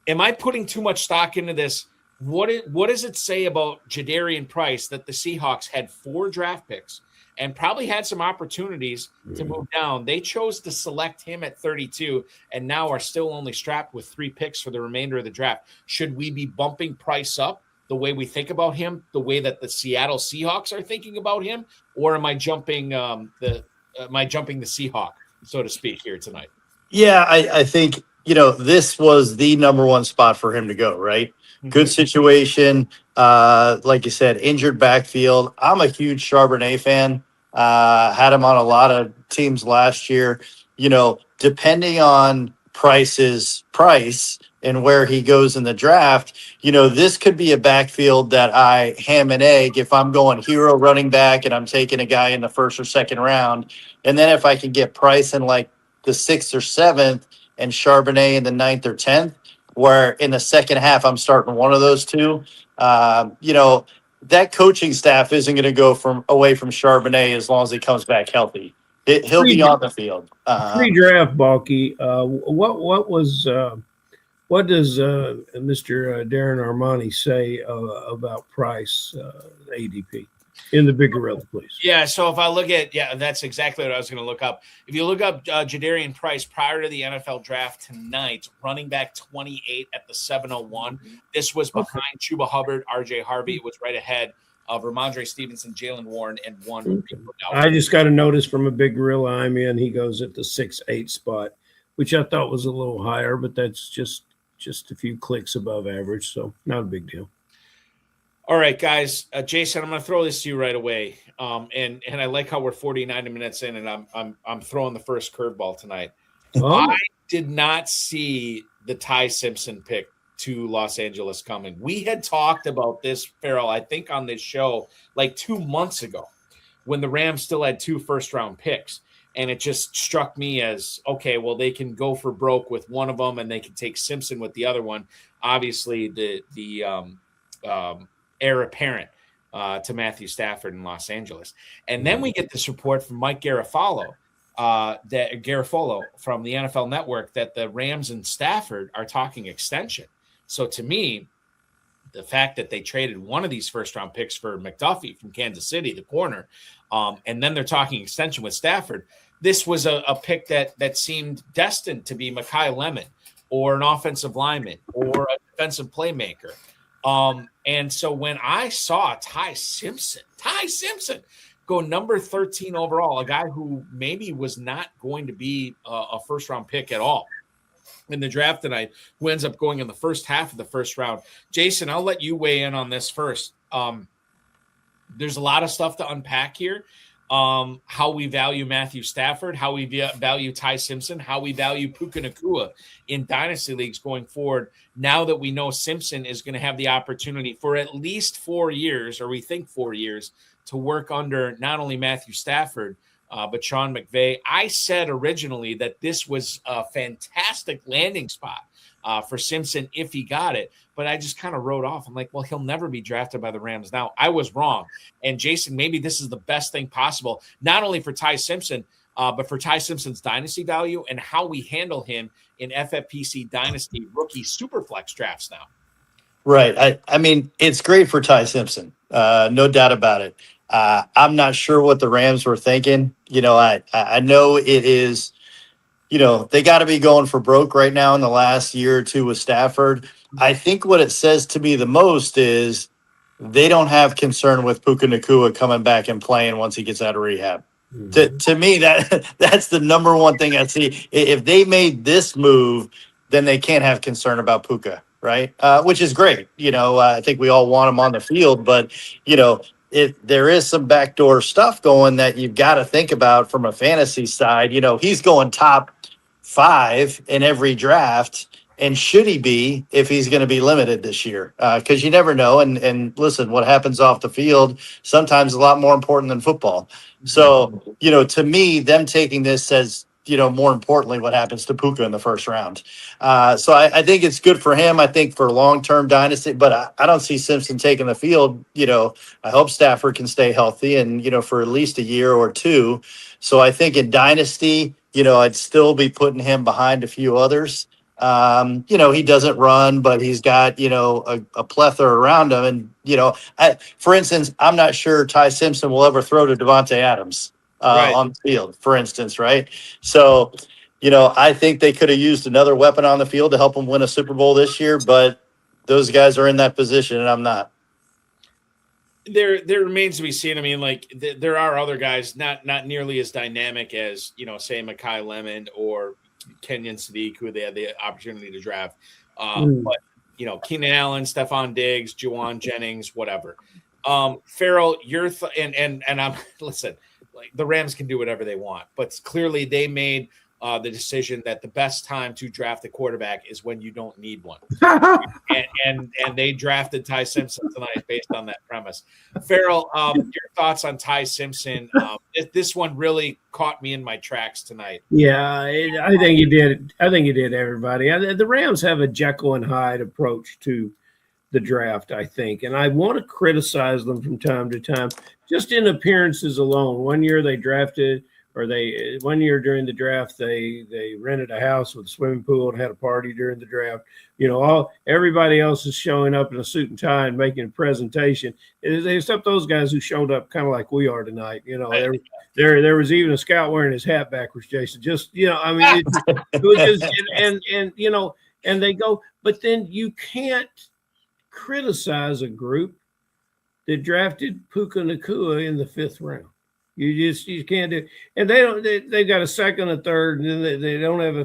Am I putting too much stock into this? What does it say about Jadarian Price that the Seahawks had 4 draft picks and probably had some opportunities to move down? They chose to select him at 32 and now are still only strapped with 3 picks for the remainder of the draft. Should we be bumping Price up the way we think about him, the way that the Seattle Seahawks are thinking about him, or am I jumping the Seahawk, so to speak, here tonight? Yeah, I think, this was the number 1 spot for him to go, right? Good situation. Like you said, injured backfield. I'm a huge Charbonnet fan. Had him on a lot of teams last year. Depending on Price's price and where he goes in the draft, this could be a backfield that I ham and egg if I'm going hero running back and I'm taking a guy in the 1st or 2nd round. And then if I can get Price in like the 6th or 7th and Charbonnet in the 9th or 10th, where in the second half I'm starting one of those two, that coaching staff isn't going to go away from Charbonnet as long as he comes back healthy. He'll be on the field. Pre-draft, Balky. What does Mr. Darren Armani say about Price ADP in the Big Gorilla, please? Yeah, so if I look at, that's exactly what I was going to look up. If you look up Jadarian Price prior to the NFL draft tonight, running back 28 at the 701. This was behind Chuba Hubbard, RJ Harvey. It was right ahead of Ramondre Stevenson, Jalen Warren, and one. I just got a notice from a Big Gorilla I'm in. He goes at the 6'8" spot, which I thought was a little higher, but that's just a few clicks above average, so not a big deal. All right, guys. Jason, I'm going to throw this to you right away. And I like how we're 49 minutes in, and I'm throwing the first curveball tonight. Oh. I did not see the Ty Simpson pick to Los Angeles coming. We had talked about this, Ferrell, I think on this show like 2 months ago when the Rams still had 2 first-round picks. And it just struck me as, okay, well, they can go for broke with one of them and they can take Simpson with the other one. Obviously, the heir apparent to Matthew Stafford in Los Angeles. And then we get this report from Mike Garafolo from the NFL Network that the Rams and Stafford are talking extension. So to me, the fact that they traded one of these first-round picks for McDuffie from Kansas City, the corner, and then they're talking extension with Stafford, this was a pick that seemed destined to be Makai Lemon or an offensive lineman or a defensive playmaker. And so when I saw Ty Simpson go number 13 overall, a guy who maybe was not going to be a first-round pick at all in the draft tonight, who ends up going in the first half of the first round. Jason, I'll let you weigh in on this first. There's a lot of stuff to unpack here. How we value Matthew Stafford, how we value Ty Simpson, how we value Puka Nacua in dynasty leagues going forward. Now that we know Simpson is going to have the opportunity for at least 4 years, or we think 4 years, to work under not only Matthew Stafford, but Sean McVay. I said originally that this was a fantastic landing spot for Simpson if he got it, but I just kind of wrote off. I'm like, well, he'll never be drafted by the Rams. Now, I was wrong. And Jason, maybe this is the best thing possible, not only for Ty Simpson, but for Ty Simpson's dynasty value and how we handle him in FFPC Dynasty rookie Superflex drafts now. Right. I mean, it's great for Ty Simpson. No doubt about it. I'm not sure what the Rams were thinking. I know it is, they got to be going for broke right now in the last year or two with Stafford. I think what it says to me the most is they don't have concern with Puka Nacua coming back and playing once he gets out of rehab. Mm-hmm. To me, that's the number one thing I see. If they made this move, then they can't have concern about Puka, right? Which is great. I think we all want him on the field, but, if there is some backdoor stuff going that you've got to think about from a fantasy side, he's going top 5 in every draft. And should he be if he's going to be limited this year? Because you never know. And listen, what happens off the field sometimes is a lot more important than football. So, to me, them taking this says, more importantly, what happens to Puka in the first round. So I think it's good for him. I think for long-term dynasty, but I don't see Simpson taking the field. I hope Stafford can stay healthy and, for at least a year or two. So I think in dynasty, I'd still be putting him behind a few others. He doesn't run, but he's got, a plethora around him. And, for instance, I'm not sure Ty Simpson will ever throw to Devontae Adams. Right. On the field, for instance, right? So, I think they could have used another weapon on the field to help them win a Super Bowl this year, but those guys are in that position, and I'm not. There remains to be seen. I mean, there are other guys not nearly as dynamic as, say Makai Lemon or Kenyon Sadiq, who they had the opportunity to draft. But, Keenan Allen, Stephon Diggs, Juwan Jennings, whatever. Ferrell, and I'm listen. The Rams can do whatever they want, but clearly they made the decision that the best time to draft a quarterback is when you don't need one. and they drafted Ty Simpson tonight based on that premise. Ferrell, your thoughts on Ty Simpson? This one really caught me in my tracks tonight. Yeah, I think you did. I think you did, everybody. The Rams have a Jekyll and Hyde approach to the draft, I think, and I want to criticize them from time to time, just in appearances alone. One year they drafted or they one year during the draft they rented a house with a swimming pool and had a party during the draft. Everybody else is showing up in a suit and tie and making a presentation, except those guys who showed up kind of like we are tonight. There was even a scout wearing his hat backwards, Jason. It was just and they go, but then you can't criticize a group that drafted Puka Nacua in the 5th round. You can't do it. And they've got a 2nd, a 3rd, and they don't have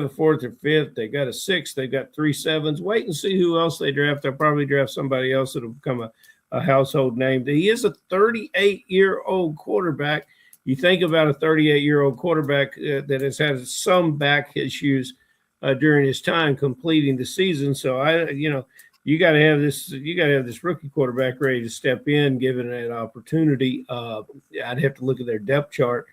a 4th or 5th. They got a 6th. They got 3 7s. Wait and see who else they draft. They'll probably draft somebody else that'll become a household name. He is a 38-year-old quarterback. You think about a 38-year-old quarterback that has had some back issues during his time completing the season. So you got to have this rookie quarterback ready to step in, given that opportunity. I'd have to look at their depth chart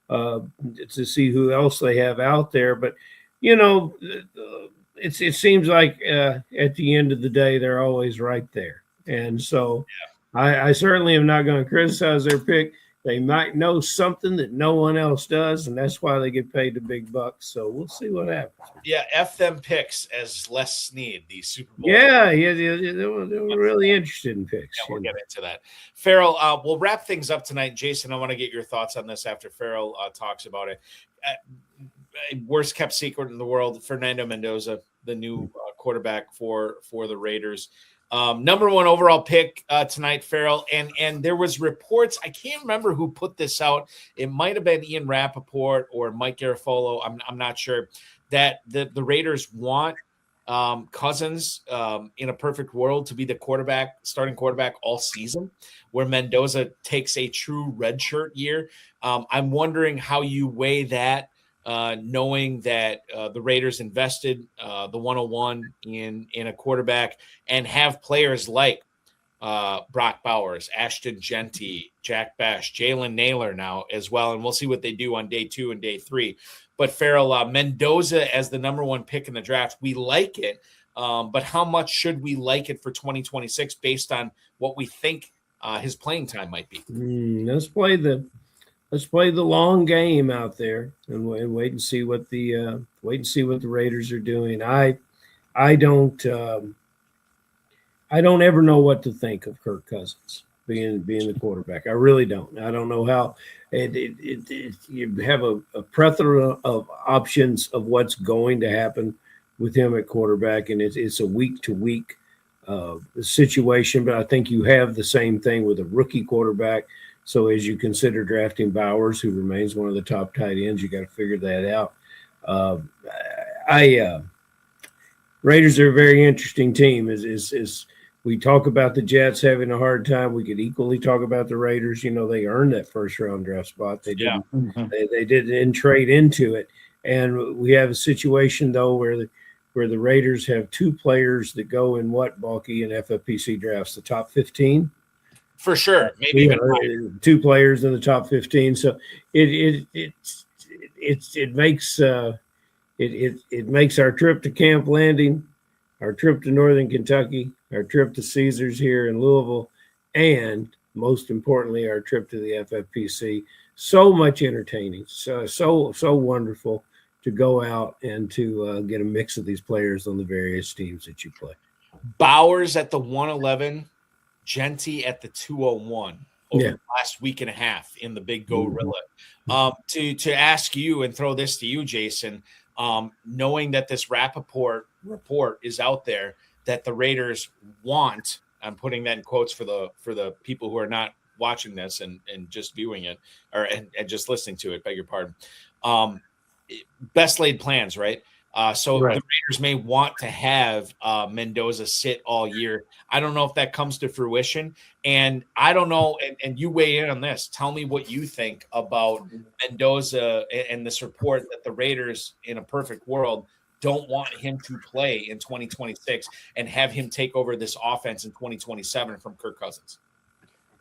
to see who else they have out there. But, it seems like at the end of the day, they're always right there. And so I certainly am not going to criticize their pick. They might know something that no one else does, and that's why they get paid the big bucks. So we'll see what happens. Yeah, F them picks, as Les Snead, the Super Bowl. Yeah, they were really interested in picks. Yeah, we'll get into that. Farrell, we'll wrap things up tonight. Jason, I want to get your thoughts on this after Farrell talks about it. Worst kept secret in the world, Fernando Mendoza, the new quarterback for the Raiders. Number 1 overall pick tonight, Ferrell, and there was reports. I can't remember who put this out. It might have been Ian Rappaport or Mike Garafolo. I'm not sure that the Raiders want Cousins in a perfect world to be the starting quarterback all season, where Mendoza takes a true redshirt year. I'm wondering how you weigh that. Knowing that the Raiders invested the 101 in a quarterback and have players like Brock Bowers, Ashton Genty, Jack Bash, Jalen Naylor now as well. And we'll see what they do on day 2 and day 3. But Farrell, Mendoza as the number 1 pick in the draft, we like it. But how much should we like it for 2026 based on what we think his playing time might be? Let's play the long game out there and wait and see what the Raiders are doing. I don't ever know what to think of Kirk Cousins being the quarterback. I really don't. I don't know how you have a plethora of options of what's going to happen with him at quarterback, and it's a week to week situation. But I think you have the same thing with a rookie quarterback. So as you consider drafting Bowers, who remains one of the top tight ends, you got to figure that out. Raiders are a very interesting team. As we talk about the Jets having a hard time, we could equally talk about the Raiders. They earned that 1st round draft spot. They didn't. Yeah. They didn't trade into it, and we have a situation though where the Raiders have 2 players that go in Balky in FFPC drafts, the top 15. For sure, maybe even 2 players in the top 15. So it makes our trip to Camp Landing, our trip to Northern Kentucky, our trip to Caesars here in Louisville, and most importantly, our trip to the FFPC so much entertaining, so wonderful to go out and to get a mix of these players on the various teams that you play. Bowers at the 111. Genty at the 201 over the last week and a half in the Big Gorilla. To ask you and throw this to you, Jason, knowing that this Rappaport report is out there that the Raiders want, I'm putting that in quotes for the people who are not watching this and just viewing it and just listening to it, beg your pardon. Best laid plans, right? So right. The Raiders may want to have Mendoza sit all year. I don't know if that comes to fruition. And I don't know, and you weigh in on this. Tell me what you think about Mendoza and this report that the Raiders, in a perfect world, don't want him to play in 2026 and have him take over this offense in 2027 from Kirk Cousins.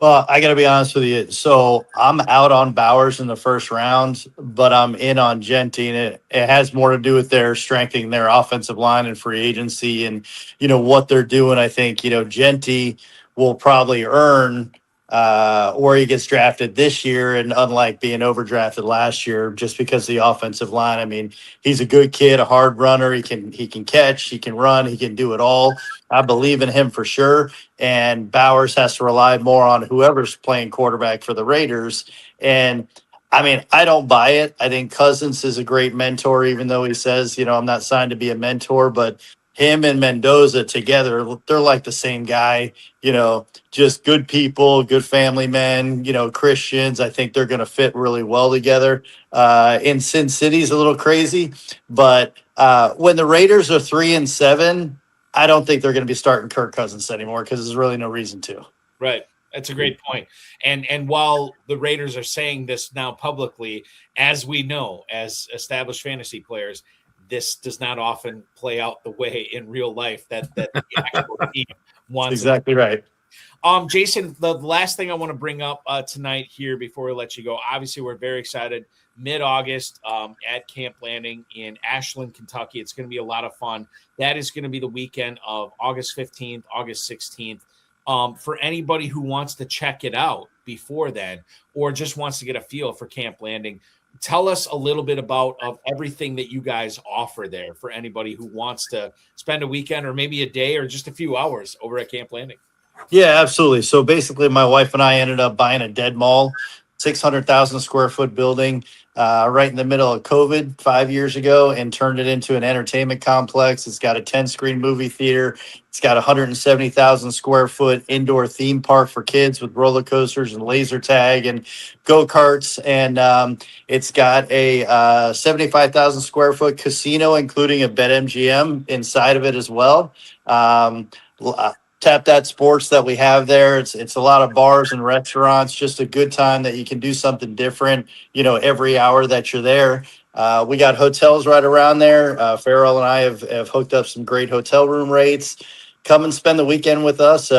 Well, I got to be honest with you. So I'm out on Bowers in the 1st round, but I'm in on Genty, and it has more to do with their strengthening their offensive line and free agency and, what they're doing. I think, Genty will probably earn where he gets drafted this year. And unlike being overdrafted last year, just because of the offensive line, I mean, he's a good kid, a hard runner. He can catch, he can run, he can do it all. I believe in him for sure. And Bowers has to rely more on whoever's playing quarterback for the Raiders. And I mean, I don't buy it. I think Cousins is a great mentor, even though he says, I'm not signed to be a mentor, but him and Mendoza together, they're like the same guy, just good people, good family men, Christians. I think they're going to fit really well together. In Sin City's a little crazy, but when the Raiders are 3-7, I don't think they're going to be starting Kirk Cousins anymore because there's really no reason to. Right. That's a great point. And while the Raiders are saying this now publicly, as we know, as established fantasy players, this does not often play out the way in real life that the actual team wants. Exactly right. Jason, the last thing I want to bring up tonight here before we let you go, obviously we're very excited. Mid-August at Camp Landing in Ashland, Kentucky. It's going to be a lot of fun. That is going to be the weekend of August 15th, August 16th. For anybody who wants to check it out before then, or just wants to get a feel for Camp Landing, tell us a little bit about everything that you guys offer there for anybody who wants to spend a weekend or maybe a day or just a few hours over at Camp Landing. Yeah, absolutely. So basically, my wife and I ended up buying a dead mall, 600,000 square foot building right in the middle of COVID 5 years ago, and turned it into an entertainment complex. It's got a 10-screen movie theater. It's got 170,000 square foot indoor theme park for kids with roller coasters and laser tag and go-karts. And it's got a 75,000 square foot casino, including a BetMGM inside of it as well. Tap That Sports that we have there. It's a lot of bars and restaurants, just a good time that you can do something different, every hour that you're there. We got hotels right around there. Ferrell and I have hooked up some great hotel room rates. Come and spend the weekend with us.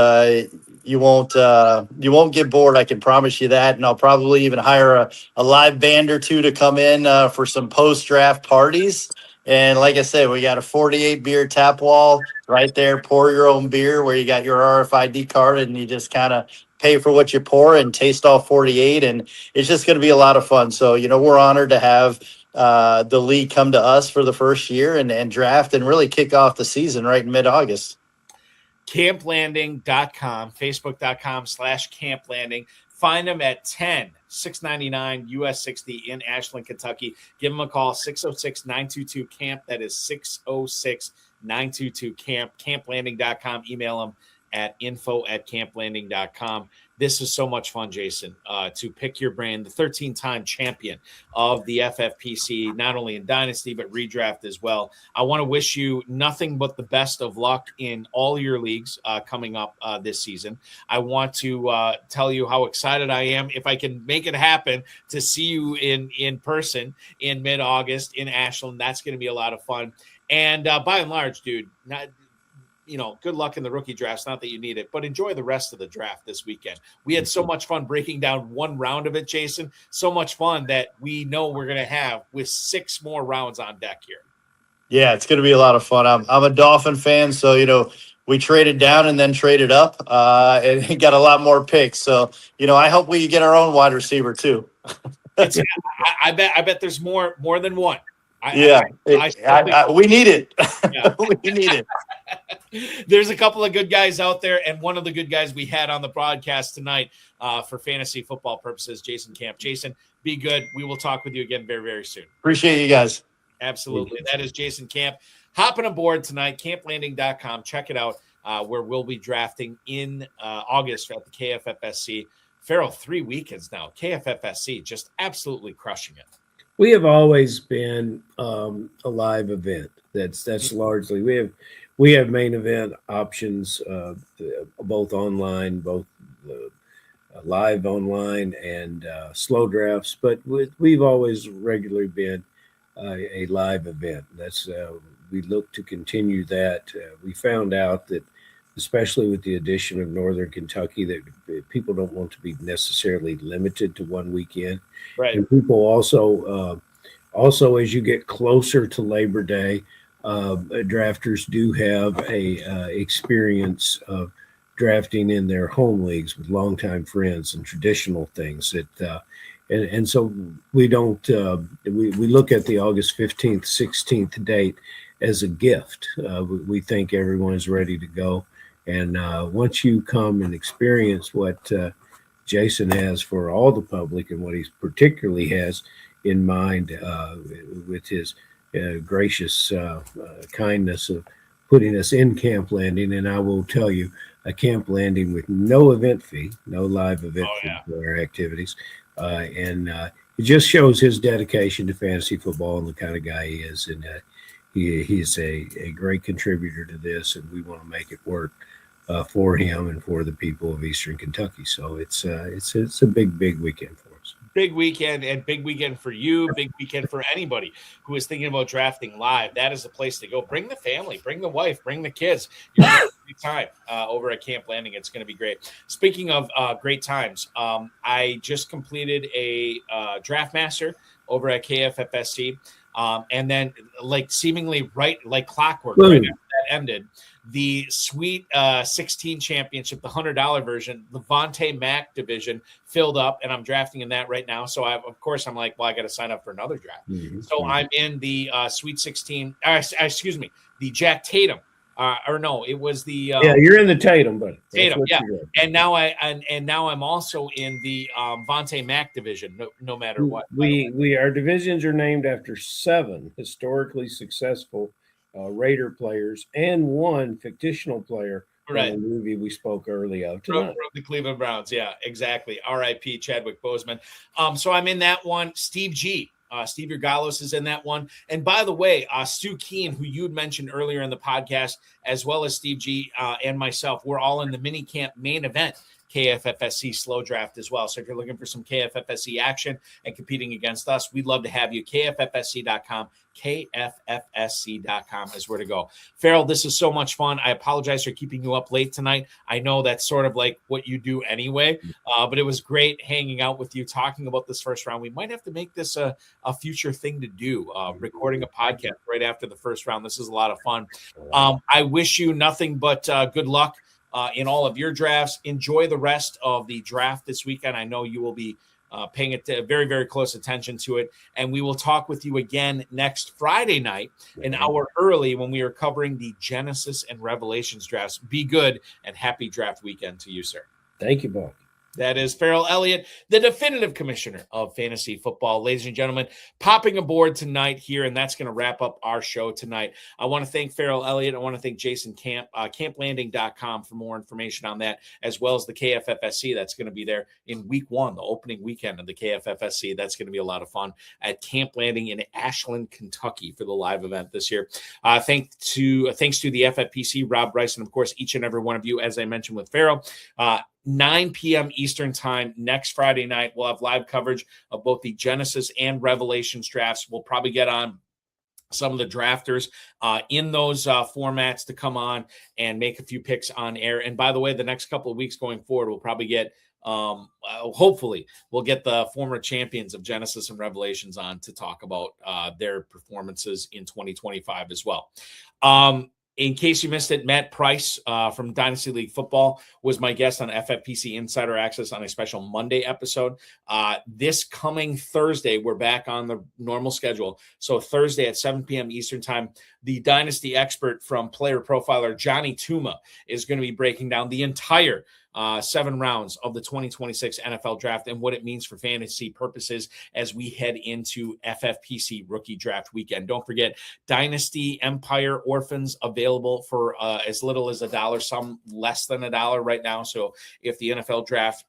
You won't get bored. I can promise you that. And I'll probably even hire a live band or two to come in for some post-draft parties. And like I said, we got a 48 beer tap wall right there. Pour your own beer where you got your RFID card and you just kind of pay for what you pour and taste all 48. And it's just going to be a lot of fun. So, we're honored to have the league come to us for the first year and draft and really kick off the season right in mid-August. Camplanding.com, Facebook.com/Camp Landing. Find them at 699 US 60 in Ashland, Kentucky. Give them a call, 606-922-CAMP. That is 606-922-CAMP. Camplanding.com. Email them at info@camplanding.com. This is so much fun, Jason, to pick your brain, the 13-time champion of the FFPC, not only in Dynasty, but redraft as well. I want to wish you nothing but the best of luck in all your leagues coming up this season. I want to tell you how excited I am, if I can make it happen, to see you in person in mid-August in Ashland. That's going to be a lot of fun. And by and large, dude, good luck in the rookie drafts. Not that you need it, but enjoy the rest of the draft this weekend. We had so much fun breaking down one round of it, Jason. So much fun that we know we're going to have with 6 more rounds on deck here. Yeah, it's going to be a lot of fun. I'm a Dolphin fan, so, we traded down and then traded up and got a lot more picks. So, I hope we get our own wide receiver too. I bet there's more than one. We need it. Yeah. We need it. There's a couple of good guys out there, and one of the good guys we had on the broadcast tonight for fantasy football purposes, Jason Camp. Jason, be good. We will talk with you again very, very soon. Appreciate you guys. Absolutely. That is Jason Camp. Hopping aboard tonight, camplanding.com. Check it out, where we'll be drafting in August at the KFFSC. Ferrell, 3 weekends now. KFFSC just absolutely crushing it. We have always been a live event. That's largely we have main event options, both online, both live online and slow drafts. But we've always regularly been a live event. That's we look to continue that. We found out that, especially with the addition of Northern Kentucky, that people don't want to be necessarily limited to one weekend. Right. And people also as you get closer to Labor Day, drafters do have a experience of drafting in their home leagues with longtime friends and traditional things that and so we don't we look at the August 15th 16th date as a gift. We think everyone's ready to go, and once you come and experience what Jason has for all the public and what he particularly has in mind with his gracious kindness of putting us in Camp Landing. And I will tell you, a Camp Landing with no event fee, no live event fee for our activities. And it just shows his dedication to fantasy football and the kind of guy he is. And he's a great contributor to this, and we want to make it work for him and for the people of Eastern Kentucky. So it's a big weekend for us. Big weekend, and big weekend for you, big weekend for anybody who is thinking about drafting live. That is the place to go. Bring the family, bring the wife, bring the kids. You're going to have a great time over at Camp Landing. It's going to be great. Speaking of great times, I just completed a draft master over at KFFSC. And then, like, seemingly right, like clockwork, right after that ended, the Sweet 16 championship, the $100 version, the Vontae Mack division filled up, and I'm drafting in that right now. So I'm like, well, I got to sign up for another draft. So I'm in the Sweet 16. Excuse me, the Jack Tatum. It was the you're in the Tatum, buddy. Tatum, yeah. And now I'm also in the Vontae Mack division. No matter what, our divisions are named after 7 historically successful Raider players and 1 fictional player from the movie we spoke earlier of tonight. From the Cleveland Browns, yeah, exactly. R.I.P. Chadwick Boseman. So I'm in that one. Steve G. Steve Urgalos is in that one. And by the way, Stu Keen, who you'd mentioned earlier in the podcast, as well as Steve G and myself, we're all in the mini camp main event KFFSC slow draft as well. So if you're looking for some KFFSC action and competing against us, we'd love to have you. KFFSC.com. KFFSC.com is where to go. Ferrell, this is so much fun. I apologize for keeping you up late tonight. I know that's sort of like what you do anyway, but it was great hanging out with you, talking about this first round. We might have to make this a future thing to do, recording a podcast right after the first round. This is a lot of fun. I wish you nothing but good luck in all of your drafts. Enjoy the rest of the draft this weekend. I know you will be paying it very, very close attention to it. And we will talk with you again next Friday night, an hour early, when we are covering the Genesis and Revelations drafts. Be good and happy draft weekend to you, sir. Thank you, Bob. That is Ferrell Elliott, the definitive commissioner of fantasy football. Ladies and gentlemen, popping aboard tonight here, and that's going to wrap up our show tonight. I want to thank Ferrell Elliott. I want to thank Jason Camp, camplanding.com for more information on that, as well as the KFFSC. That's going to be there in week 1, the opening weekend of the KFFSC. That's going to be a lot of fun at Camp Landing in Ashland, Kentucky for the live event this year. Thanks to the FFPC, Rob Bryson, of course, each and every one of you, as I mentioned with Ferrell. 9 p.m. Eastern time next Friday night. We'll have live coverage of both the Genesis and Revelations drafts. We'll probably get on some of the drafters in those formats to come on and make a few picks on air. And by the way, the next couple of weeks going forward, we'll probably get hopefully we'll get the former champions of Genesis and Revelations on to talk about their performances in 2025 as well. In case you missed it, Matt Price from Dynasty League Football was my guest on FFPC Insider Access on a special Monday episode. This coming Thursday, we're back on the normal schedule. So Thursday at 7 p.m. Eastern time, the Dynasty expert from Player Profiler Johnny Tuma is going to be breaking down the entire 7 rounds of the 2026 NFL draft and what it means for fantasy purposes as we head into FFPC rookie draft weekend. Don't forget Dynasty Empire Orphans available for as little as $1, some less than $1 right now. So if the NFL draft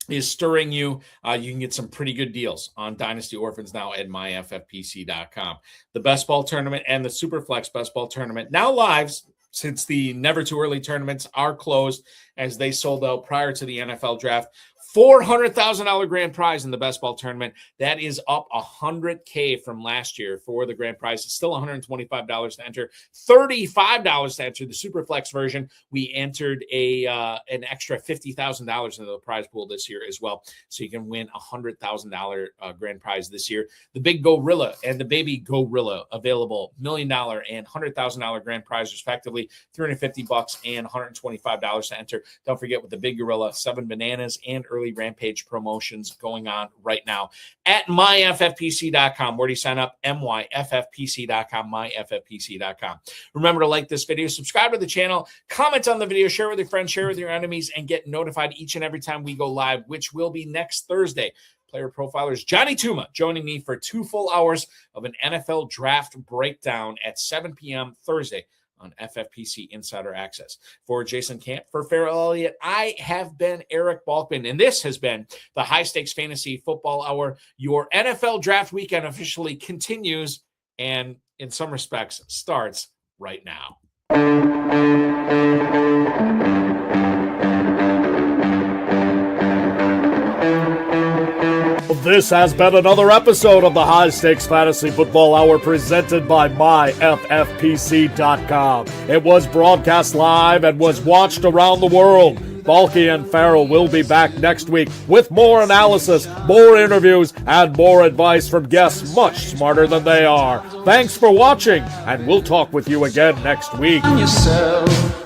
is stirring you, you can get some pretty good deals on Dynasty Orphans now at myffpc.com. The Best Ball Tournament and the Superflex Best Ball Tournament now live, since the Never Too Early tournaments are closed as they sold out prior to the NFL draft. $400,000 grand prize in the best ball tournament. That is up $100K from last year for the grand prize. It's still $125 to enter, $35 to enter the Superflex version. We entered an extra $50,000 into the prize pool this year as well. So you can win $100,000 grand prize this year. The Big Gorilla and the Baby Gorilla available, $1 million and $100,000 grand prize respectively, $350 and $125 to enter. Don't forget with the Big Gorilla, 7 bananas and early Rampage promotions going on right now at myffpc.com. Where do you sign up? myffpc.com, myffpc.com. Remember to like this video, subscribe to the channel, comment on the video, share with your friends, share with your enemies, and get notified each and every time we go live, which will be next Thursday. Player profilers Johnny Tuma joining me for 2 full hours of an NFL draft breakdown at 7 p.m. Thursday on FFPC Insider Access. For Jason Camp, for Ferrell Elliott, I have been Eric Balkman, and this has been the High Stakes Fantasy Football Hour. Your NFL draft weekend officially continues and, in some respects, starts right now. This has been another episode of the High Stakes Fantasy Football Hour presented by myffpc.com. It was broadcast live and was watched around the world. Balky and Ferrell will be back next week with more analysis, more interviews, and more advice from guests much smarter than they are. Thanks for watching, and we'll talk with you again next week. Yourself.